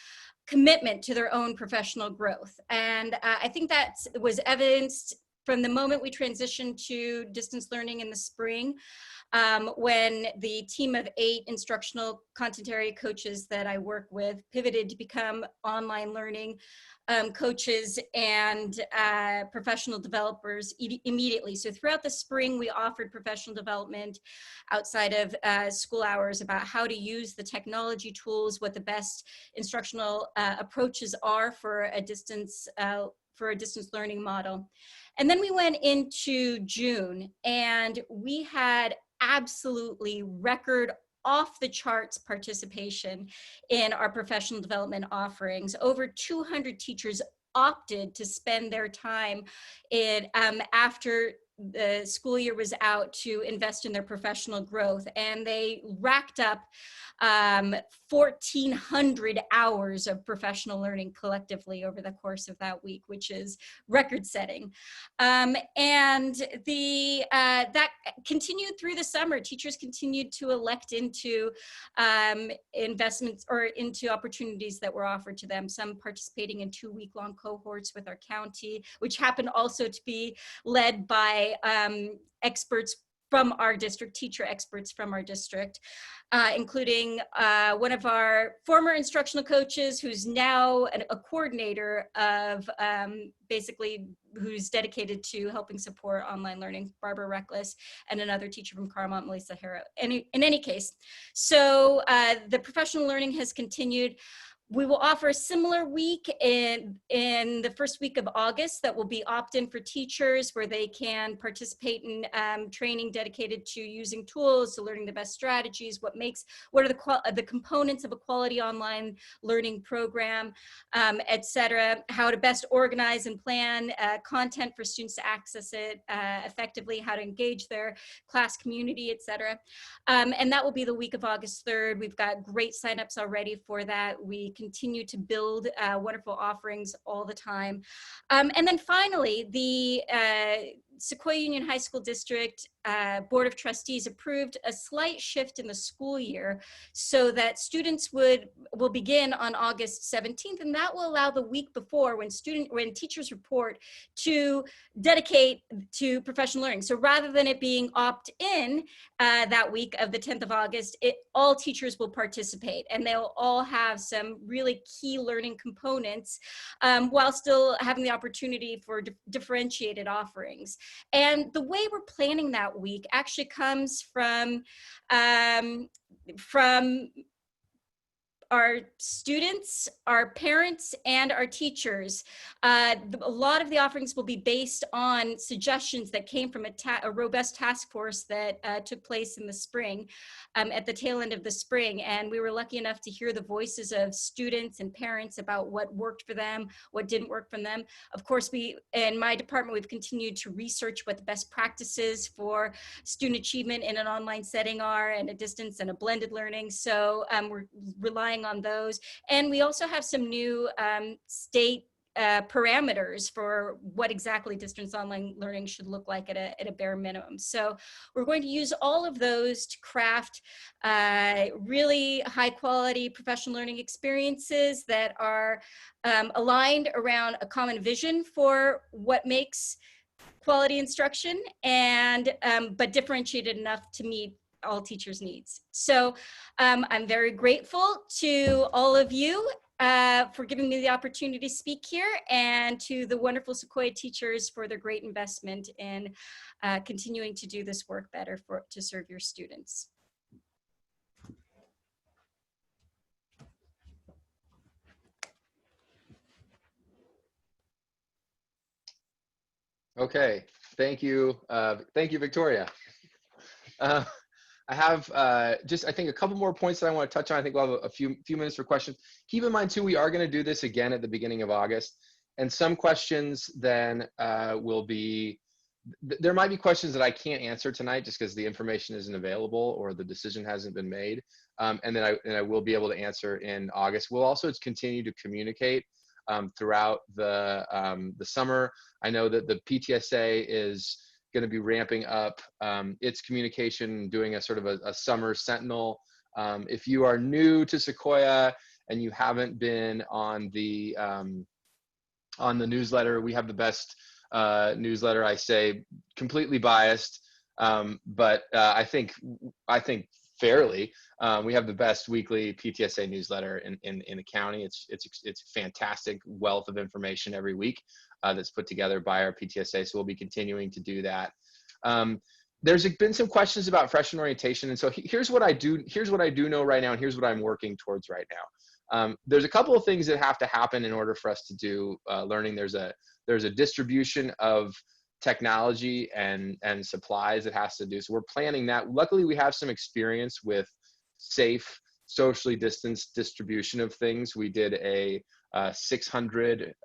commitment to their own professional growth. And I think that was evidenced from the moment we transitioned to distance learning in the spring, when the team of 8 instructional content area coaches that I work with pivoted to become online learning coaches and professional developers immediately. So throughout the spring, we offered professional development outside of school hours about how to use the technology tools, what the best instructional approaches are for a distance learning model. And then we went into June, and we had absolutely record off the charts participation in our professional development offerings. Over 200 teachers opted to spend their time in after the school year was out to invest in their professional growth, and they racked up 1,400 hours of professional learning collectively over the course of that week, which is record-setting. And that continued through the summer. Teachers continued to elect into investments or into opportunities that were offered to them, some participating in 2-week-long cohorts with our county, which happened also to be led by experts from our district, teacher experts from our district, including one of our former instructional coaches who's now a coordinator of basically who's dedicated to helping support online learning, Barbara Reckless, and another teacher from Carmont, Melissa Harrow. In any case, so the professional learning has continued. We will offer a similar week in the first week of August that will be opt-in for teachers, where they can participate in training dedicated to using tools, to learning the best strategies, what are the components of a quality online learning program, et cetera, how to best organize and plan content for students to access it effectively, how to engage their class community, et cetera. And that will be the week of August 3rd. We've got great signups already for that. We continue to build wonderful offerings all the time. And then finally, the Sequoia Union High School District Board of Trustees approved a slight shift in the school year so that students will begin on August 17th, and that will allow the week before when teachers report to dedicate to professional learning. So rather than it being opt-in that week of the 10th of August, all teachers will participate, and they'll all have some really key learning components while still having the opportunity for differentiated offerings. And the way we're planning that week actually comes from our students, our parents, and our teachers. A lot of the offerings will be based on suggestions that came from a robust task force that took place in the spring, at the tail end of the spring. And we were lucky enough to hear the voices of students and parents about what worked for them, what didn't work for them. Of course, in my department, we've continued to research what the best practices for student achievement in an online setting are, and a distance and a blended learning. So we're relying on those. And we also have some new state parameters for what exactly distance online learning should look like at a bare minimum. So we're going to use all of those to craft really high quality professional learning experiences that are aligned around a common vision for what makes quality instruction, and but differentiated enough to meet all teachers' needs. So I'm very grateful to all of you for giving me the opportunity to speak here, and to the wonderful Sequoia teachers for their great investment in continuing to do this work better to serve your students. Okay, thank you, Victoria. I have just, I think, a couple more points that I want to touch on. I think we'll have a few minutes for questions. Keep in mind too, we are going to do this again at the beginning of August, and some questions then will be, there might be questions that I can't answer tonight just because the information isn't available or the decision hasn't been made. And then I will be able to answer in August. We'll also continue to communicate throughout the summer. I know that the PTSA is going to be ramping up its communication, doing a sort of a summer sentinel. If you are new to Sequoia and you haven't been on the newsletter, we have the best newsletter. I say completely biased, but I think fairly, we have the best weekly PTSA newsletter in the county. It's fantastic wealth of information every week that's put together by our PTSA. So we'll be continuing to do that. There's been some questions about freshman orientation, and so here's what I do know right now, and here's what I'm working towards right now. There's a couple of things that have to happen in order for us to do learning. There's a distribution of technology and supplies that has to do. So we're planning that. Luckily, we have some experience with safe, socially distanced distribution of things. We did a 400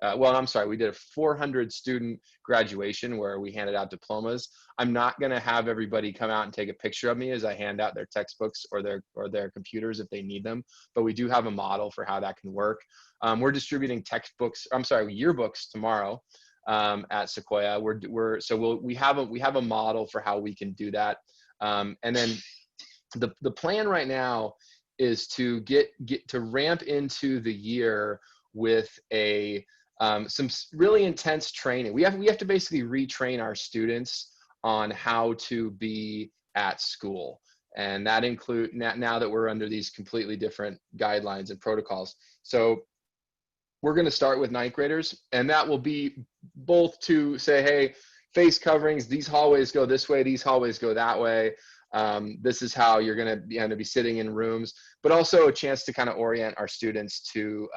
student graduation where we handed out diplomas. I'm not going to have everybody come out and take a picture of me as I hand out their textbooks or their computers if they need them, but we do have a model for how that can work. We're distributing yearbooks tomorrow at Sequoia. We have a model for how we can do that. And then the plan right now is to get to ramp into the year with some really intense training. We have to basically retrain our students on how to be at school. And that include now that we're under these completely different guidelines and protocols. So we're going to start with ninth graders, and that will be both to say, hey, face coverings, these hallways go this way, these hallways go that way. This is how you're going to be sitting in rooms, but also a chance to kind of orient our students to,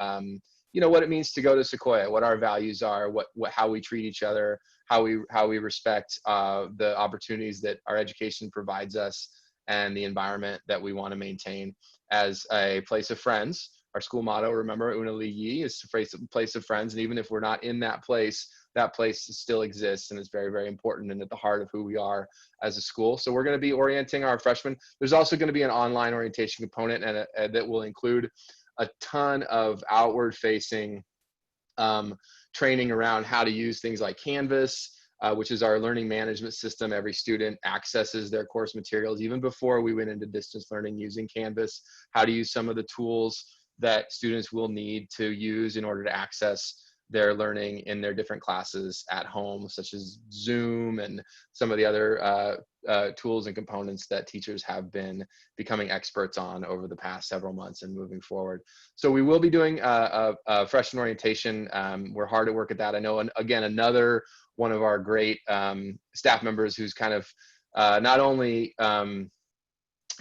what it means to go to Sequoia, what our values are, how we treat each other, how we respect the opportunities that our education provides us, and the environment that we want to maintain as a place of friends. Our school motto, remember, Una Li Yi, is a place of friends. And even if we're not in that place still exists and is very, very important and at the heart of who we are as a school. So we're going to be orienting our freshmen. There's also going to be an online orientation component and that will include a ton of outward facing training around how to use things like Canvas, which is our learning management system. Every student accesses their course materials even before we went into distance learning using Canvas, how to use some of the tools that students will need to use in order to access their learning in their different classes at home, such as Zoom and some of the other tools and components that teachers have been becoming experts on over the past several months and moving forward. So we will be doing a freshman orientation. We're hard at work at that. I know, again, another one of our great staff members who's kind of not only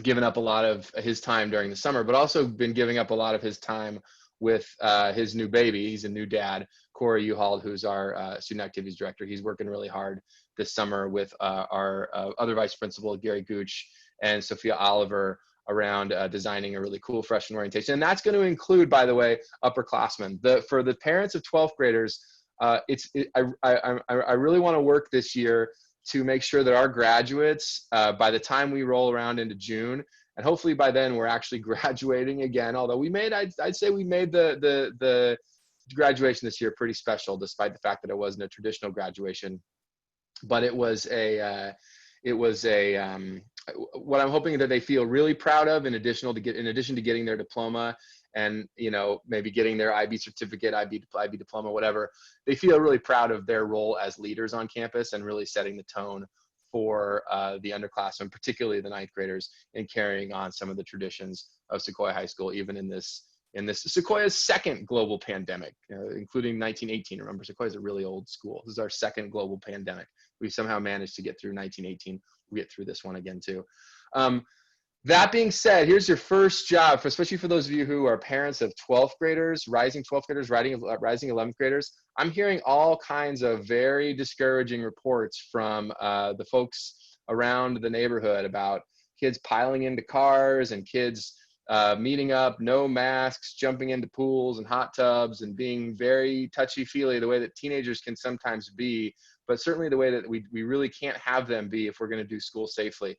given up a lot of his time during the summer, but also been giving up a lot of his time with his new baby. He's a new dad, Corey Uhald, who's our student activities director. He's working really hard this summer with our other vice principal, Gary Gooch, and Sophia Oliver around designing a really cool freshman orientation. And that's going to include, by the way, upperclassmen. For the parents of 12th graders, I really want to work this year to make sure that our graduates, by the time we roll around into June, and hopefully by then we're actually graduating again, although I'd say we made the graduation this year pretty special, despite the fact that it wasn't a traditional graduation. But it was what I'm hoping that they feel really proud of, in addition to getting their diploma and maybe getting their IB certificate, IB diploma, whatever. They feel really proud of their role as leaders on campus and really setting the tone for the underclassmen, particularly the ninth graders, in carrying on some of the traditions of Sequoia High School, even in this Sequoia's second global pandemic, including 1918. Remember, Sequoia is a really old school. This is our second global pandemic. We somehow managed to get through 1918. We'll get through this one again too. That being said, here's your first job, especially for those of you who are parents of 12th graders, rising 12th graders, rising 11th graders. I'm hearing all kinds of very discouraging reports from the folks around the neighborhood about kids piling into cars and kids meeting up, no masks, jumping into pools and hot tubs and being very touchy-feely, the way that teenagers can sometimes be, but certainly the way that we really can't have them be if we're going to do school safely.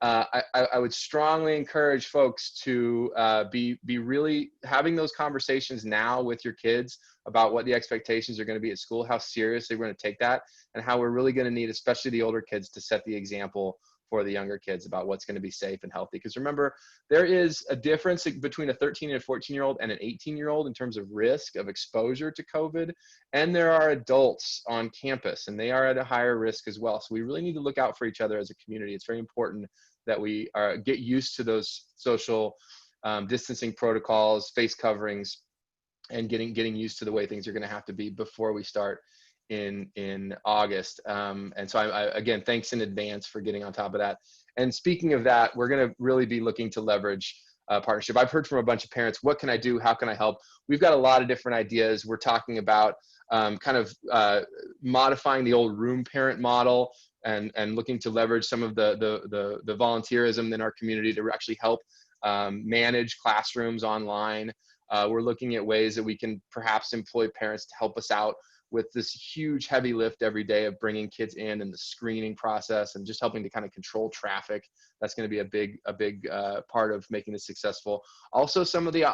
I would strongly encourage folks to be really having those conversations now with your kids about what the expectations are going to be at school, how seriously we're going to take that, and how we're really going to need, especially the older kids, to set the example for the younger kids about what's going to be safe and healthy. Because remember, there is a difference between a 13 and a 14-year-old and an 18-year-old in terms of risk of exposure to COVID. And there are adults on campus, and they are at a higher risk as well. So we really need to look out for each other as a community. It's very important that we get used to those social distancing protocols, face coverings, and getting used to the way things are going to have to be before we start in August. And so I again, thanks in advance for getting on top of that. And speaking of that, we're going to really be looking to leverage partnership. I've heard from a bunch of parents, what can I do? How can I help? We've got a lot of different ideas. We're talking about kind of modifying the old room parent model and looking to leverage some of the volunteerism in our community to actually help manage classrooms online. We're looking at ways that we can perhaps employ parents to help us out with this huge heavy lift every day of bringing kids in and the screening process and just helping to kind of control traffic. That's going to be a big part of making this successful. Also, some of the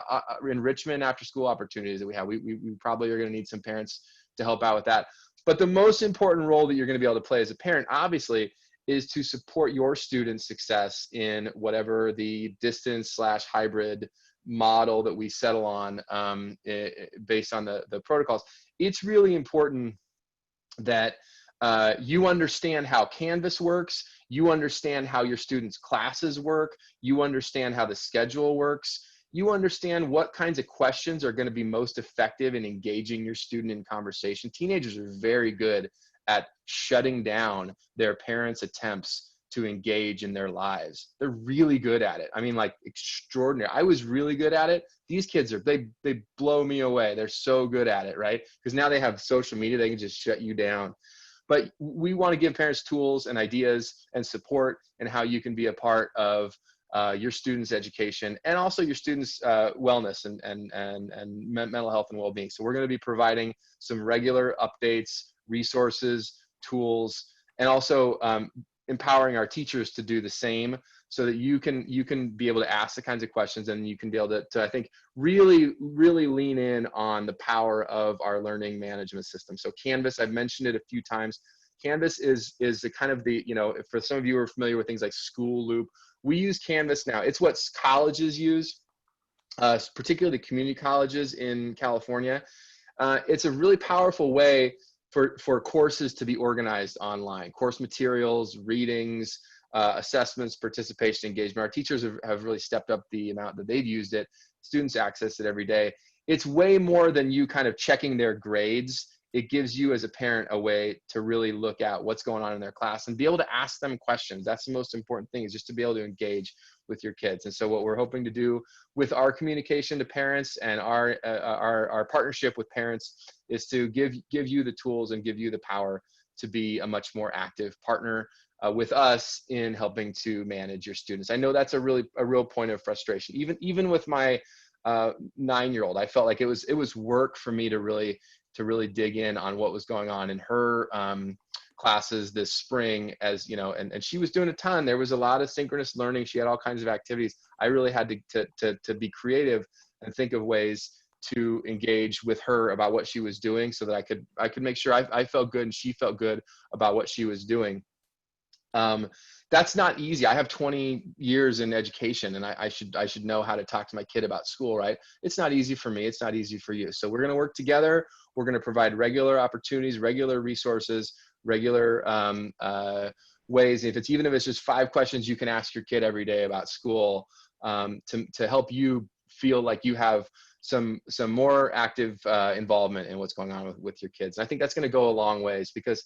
enrichment after school opportunities that we have, we probably are going to need some parents to help out with that. But the most important role that you're going to be able to play as a parent, obviously, is to support your students' success in whatever the distance/hybrid model that we settle on based on the protocols. It's really important that you understand how Canvas works, you understand how your students' classes work, you understand how the schedule works, you understand what kinds of questions are going to be most effective in engaging your student in conversation. Teenagers are very good at shutting down their parents' attempts to engage in their lives. They're really good at it. I mean, like, extraordinary. I was really good at it. These kids they blow me away. They're so good at it, right? Because now they have social media, they can just shut you down. But we want to give parents tools and ideas and support and how you can be a part of your students' education and also your students' wellness and mental health and well-being. So we're going to be providing some regular updates, resources, tools, and also empowering our teachers to do the same so that you can be able to ask the kinds of questions and you can be able to I think, really lean in on the power of our learning management system. So Canvas, I've mentioned it a few times. Canvas is the kind of the, for some of you who are familiar with things like School Loop, we use Canvas now. It's what colleges use, particularly community colleges in California. It's a really powerful way for courses to be organized online, course materials, readings, assessments, participation, engagement. Our teachers have really stepped up the amount that they've used it. Students access it every day. It's way more than you kind of checking their grades. It gives you as a parent a way to really look at what's going on in their class and be able to ask them questions. That's the most important thing, is just to be able to engage with your kids. And so what we're hoping to do with our communication to parents and our partnership with parents is to give you the tools and give you the power to be a much more active partner with us in helping to manage your students. I know that's a real point of frustration. Even with my 9-year-old, I felt like it was work for me to really dig in on what was going on in her classes this spring, as and she was doing a ton. There was a lot of synchronous learning. She had all kinds of activities. I really had to be creative and think of ways to engage with her about what she was doing so that I could make sure I felt good and she felt good about what she was doing. That's not easy. I have 20 years in education, and I should know how to talk to my kid about school, right? It's not easy for me. It's not easy for you. So we're going to work together. We're going to provide regular opportunities, regular resources, regular ways. Even if it's just 5 questions you can ask your kid every day about school, to help you feel like you have some more active involvement in what's going on with your kids. And I think that's going to go a long ways, because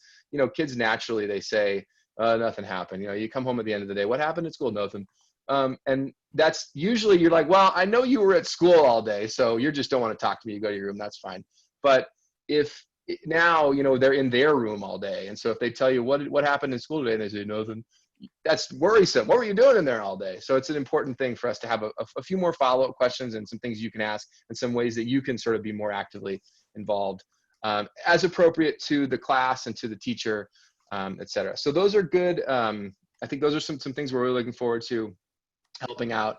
kids naturally, they say, nothing happened. You come home at the end of the day, what happened at school? Nothing. And that's usually, you're like, well, I know you were at school all day, so you just don't want to talk to me. You go to your room, that's fine. But if now, they're in their room all day, and so if they tell you what happened in school today, and they say nothing, that's worrisome. What were you doing in there all day? So it's an important thing for us to have a few more follow-up questions and some things you can ask and some ways that you can sort of be more actively involved as appropriate to the class and to the teacher, et cetera. So those are good. I think those are some things we're really looking forward to helping out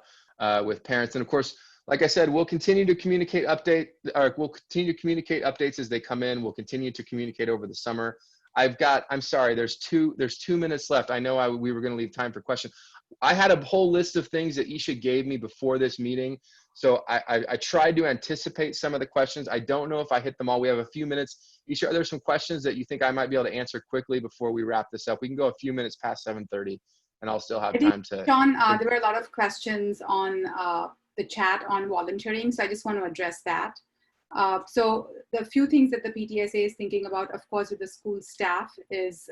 with parents. And of course, like I said, we'll continue to communicate updates as they come in. We'll continue to communicate over the summer. I'm sorry, there's 2 minutes left. I know we were going to leave time for questions. I had a whole list of things that Isha gave me before this meeting. So I tried to anticipate some of the questions. I don't know if I hit them all. We have a few minutes. Isha, are there some questions that you think I might be able to answer quickly before we wrap this up? We can go a few minutes past 7:30 and I'll still have time to. Sean, there were a lot of questions on the chat on volunteering. So I just want to address that. So the few things that the PTSA is thinking about, of course, with the school staff is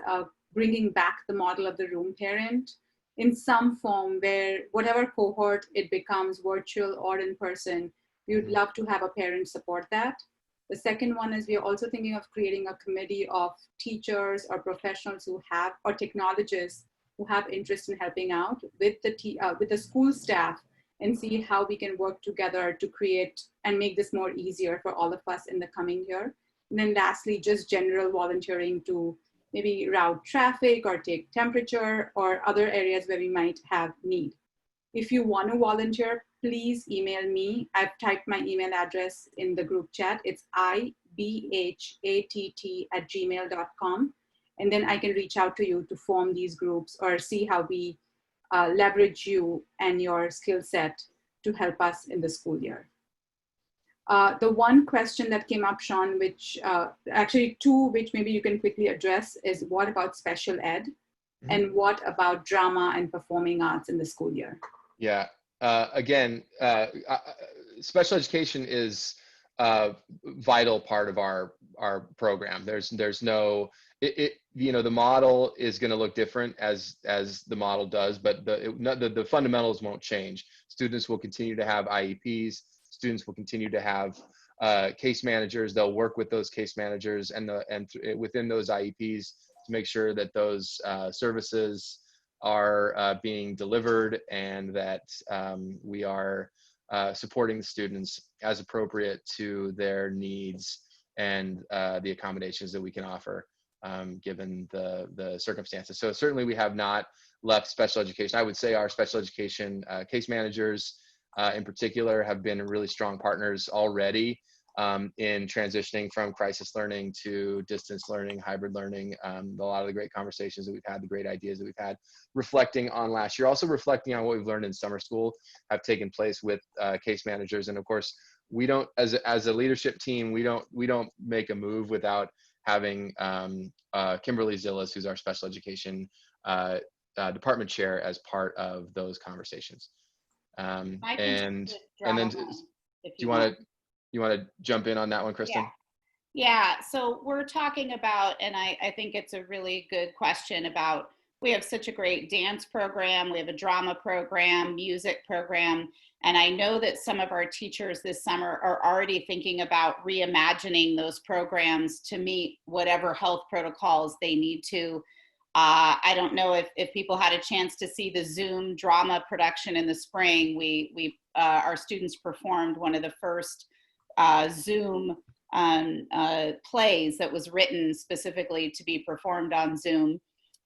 bringing back the model of the room parent in some form where whatever cohort it becomes, virtual or in person, we would love to have a parent support that. The second one is we are also thinking of creating a committee of teachers or professionals who have, or technologists who have interest in helping out with the school staff and see how we can work together to create and make this more easier for all of us in the coming year. And then lastly, just general volunteering to maybe route traffic or take temperature or other areas where we might have need. If you want to volunteer, please email me. I've typed my email address in the group chat. It's ibhatt@gmail.com. And then I can reach out to you to form these groups or see how we leverage you and your skill set to help us in the school year. The one question that came up, Sean, which actually 2, which maybe you can quickly address is what about special ed? Mm-hmm. And what about drama and performing arts in the school year? Yeah, again, special education is a vital part of our program. There's no, the model is going to look different as the model does, but the fundamentals won't change. Students will continue to have IEPs. Students will continue to have case managers. They'll work with those case managers and within those IEPs to make sure that those services are being delivered and that we are supporting the students as appropriate to their needs and the accommodations that we can offer given the circumstances. So certainly we have not left special education. I would say our special education case managers in particular have been really strong partners already in transitioning from crisis learning to distance learning, hybrid learning. A lot of the great conversations that we've had, the great ideas that we've had, reflecting on last year, also reflecting on what we've learned in summer school, have taken place with case managers. And of course, we don't, as a leadership team, we don't make a move without having Kimberly Zillis, who's our special education department chair, as part of those conversations. And then do you want to jump in on that one, Kristin? Yeah, so we're talking about, and I think it's a really good question about, we have such a great dance program, we have a drama program, music program, and I know that some of our teachers this summer are already thinking about reimagining those programs to meet whatever health protocols they need to. I don't know if people had a chance to see the Zoom drama production in the spring. Our students performed one of the first Zoom plays that was written specifically to be performed on Zoom.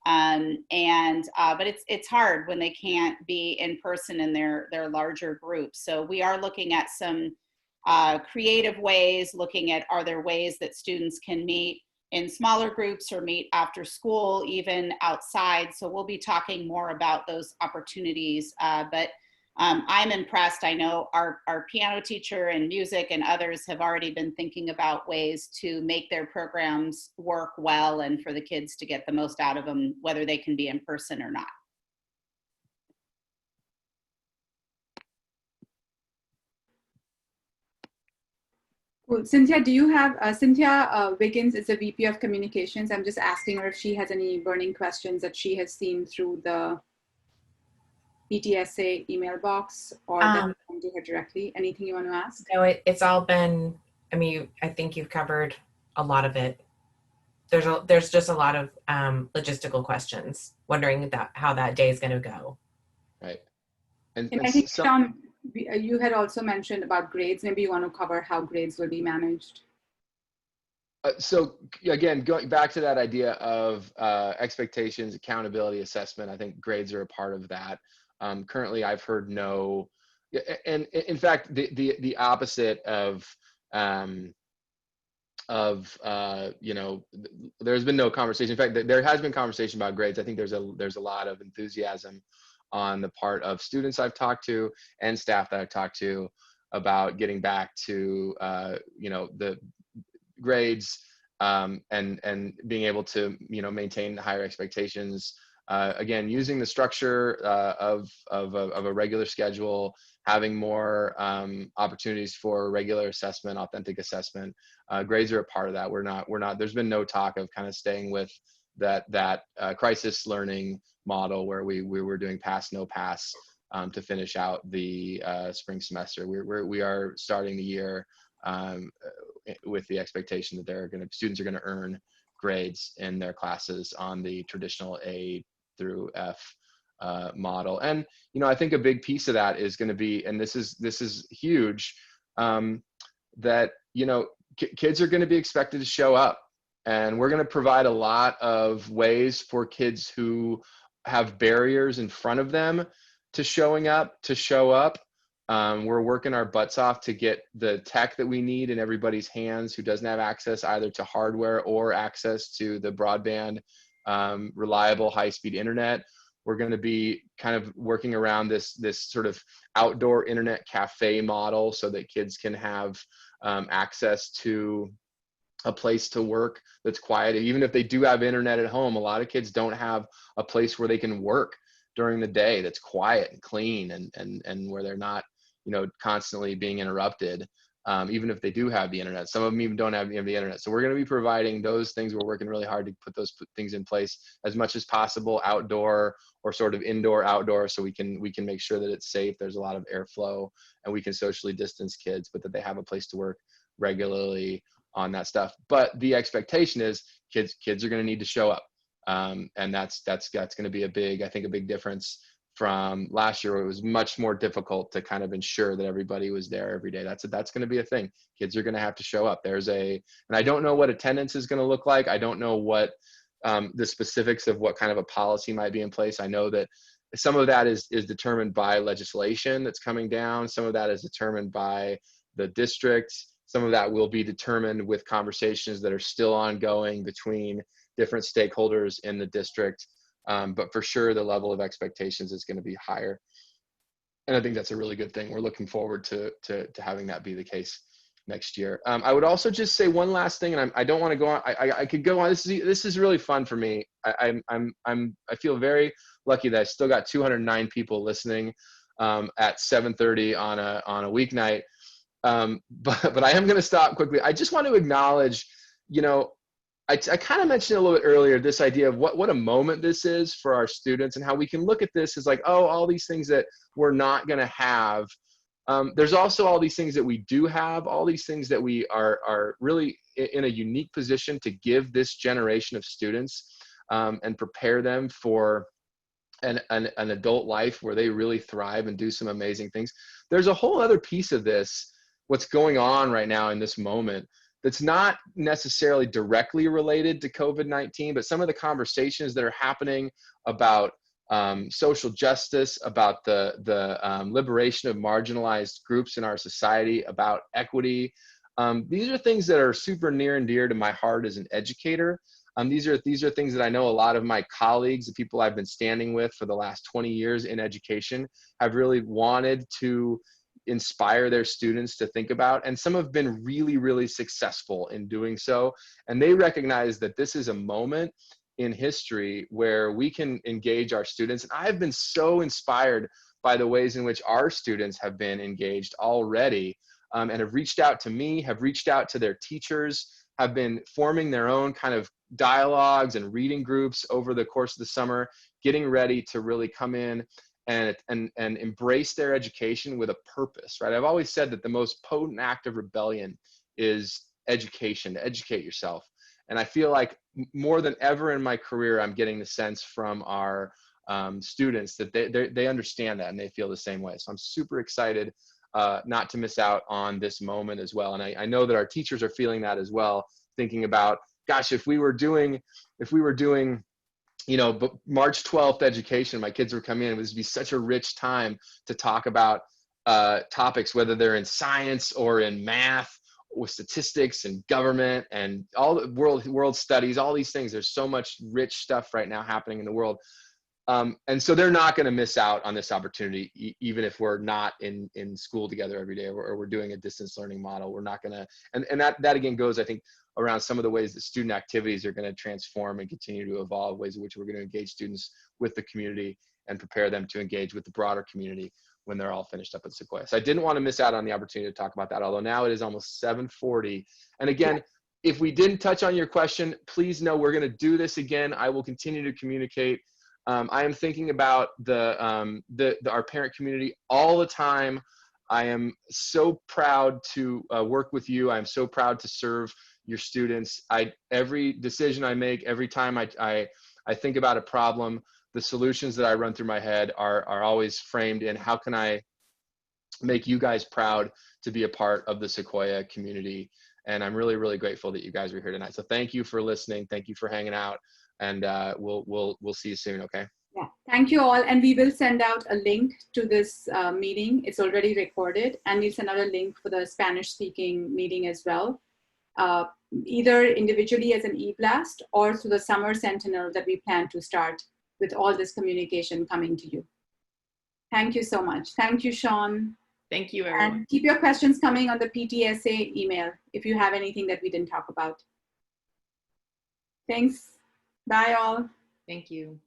But it's hard when they can't be in person in their larger groups. So we are looking at some creative ways, looking at, are there ways that students can meet in smaller groups or meet after school, even outside. So we'll be talking more about those opportunities. But I'm impressed. I know our piano teacher and music and others have already been thinking about ways to make their programs work well and for the kids to get the most out of them, whether they can be in person or not. Cool. Cynthia, do you have, Cynthia Wiggins is the VP of Communications. I'm just asking her if she has any burning questions that she has seen through the PTSA email box or that you can do her directly. Anything you want to ask? No, it's all been, I mean, I think you've covered a lot of it. there's just a lot of logistical questions, wondering how that day is going to go. Right. And I think, Sean, you had also mentioned about grades. Maybe you want to cover how grades will be managed. So again, going back to that idea of expectations, accountability, assessment, I think grades are a part of that. Currently, I've heard no, and in fact, the opposite of you know, there's been no conversation. In fact, there has been conversation about grades. I think there's a lot of enthusiasm on the part of students I've talked to and staff that I've talked to about getting back to you know, the grades and being able to, you know, maintain higher expectations. Again, using the structure of a regular schedule, having more opportunities for regular assessment, authentic assessment. Grades are a part of that. We're not, there's been no talk of kind of staying with that crisis learning model where we were doing pass, no pass to finish out the spring semester. We are starting the year with the expectation that students are going to earn grades in their classes on the traditional A through F model. And, you know, I think a big piece of that is going to be, and this is huge, that, you know, kids are going to be expected to show up, and we're going to provide a lot of ways for kids who have barriers in front of them to showing up to show up. We're working our butts off to get the tech that we need in everybody's hands who doesn't have access either to hardware or access to the broadband, reliable high-speed internet. We're going to be kind of working around this sort of outdoor internet cafe model so that kids can have access to a place to work that's quiet. Even if they do have internet at home, a lot of kids don't have a place where they can work during the day that's quiet and clean and where they're not, you know, constantly being interrupted, even if they do have the internet. Some of them even don't have the internet. So we're going to be providing those things. We're working really hard to put those things in place as much as possible, outdoor or sort of indoor, outdoor, so we can make sure that it's safe. There's a lot of airflow and we can socially distance kids, but that they have a place to work regularly on that stuff. But the expectation is kids are going to need to show up. And that's going to be a big difference from last year, where it was much more difficult to kind of ensure that everybody was there every day. That's going to be a thing. Kids are going to have to show up. And I don't know what attendance is going to look like. I don't know what the specifics of what kind of a policy might be in place. I know that some of that is determined by legislation that's coming down. Some of that is determined by the district. Some of that will be determined with conversations that are still ongoing between different stakeholders in the district. But for sure, the level of expectations is going to be higher. And I think that's a really good thing. We're looking forward to having that be the case next year. I would also just say one last thing, and I don't want to go on. I could go on. This is really fun for me. I feel very lucky that I still got 209 people listening at 7:30 on a weeknight. But I am going to stop quickly. I just want to acknowledge, you know, I kind of mentioned a little bit earlier, this idea of what a moment this is for our students and how we can look at this as like, oh, all these things that we're not going to have. There's also all these things that we do have, all these things that we are really in a unique position to give this generation of students and prepare them for an adult life where they really thrive and do some amazing things. There's a whole other piece of this, what's going on right now in this moment, that's not necessarily directly related to COVID-19, but some of the conversations that are happening about social justice, about the liberation of marginalized groups in our society, about equity. These are things that are super near and dear to my heart as an educator. These are things that I know a lot of my colleagues, the people I've been standing with for the last 20 years in education, have really wanted to inspire their students to think about, and some have been really, really successful in doing so. And they recognize that this is a moment in history where we can engage our students. And I've been so inspired by the ways in which our students have been engaged already, and have reached out to me, have reached out to their teachers, have been forming their own kind of dialogues and reading groups over the course of the summer, getting ready to really come in and embrace their education with a purpose, right? I've always said that the most potent act of rebellion is education, to educate yourself. And I feel like more than ever in my career, I'm getting the sense from our students that they understand that and they feel the same way. So I'm super excited not to miss out on this moment as well. And I know that our teachers are feeling that as well, thinking about, gosh, if we were doing, you know, March 12th education, my kids were coming in, it would be such a rich time to talk about topics, whether they're in science or in math, with statistics and government and all the world studies, all these things. There's so much rich stuff right now happening in the world. And so they're not going to miss out on this opportunity, even if we're not in school together every day, or we're doing a distance learning model. We're not going to, and that again goes, I think, around some of the ways that student activities are going to transform and continue to evolve, ways in which we're going to engage students with the community and prepare them to engage with the broader community when they're all finished up at Sequoia. So I didn't want to miss out on the opportunity to talk about that, although now it is almost 7:40. And again, if we didn't touch on your question, please know we're going to do this again. I will continue to communicate. I am thinking about our parent community all the time. I am so proud to work with you. I'm so proud to serve your students. Every decision I make, every time I think about a problem, the solutions that I run through my head are always framed in how can I make you guys proud to be a part of the Sequoia community. And I'm really, really grateful that you guys are here tonight. So thank you for listening. Thank you for hanging out. And we'll see you soon, okay? Yeah, thank you all. And we will send out a link to this meeting. It's already recorded. And we'll send out a link for the Spanish speaking meeting as well, either individually as an e-blast or through the Summer Sentinel that we plan to start with all this communication coming to you. Thank you so much. Thank you, Sean. Thank you, everyone. And keep your questions coming on the PTSA email if you have anything that we didn't talk about. Thanks. Bye all. Thank you.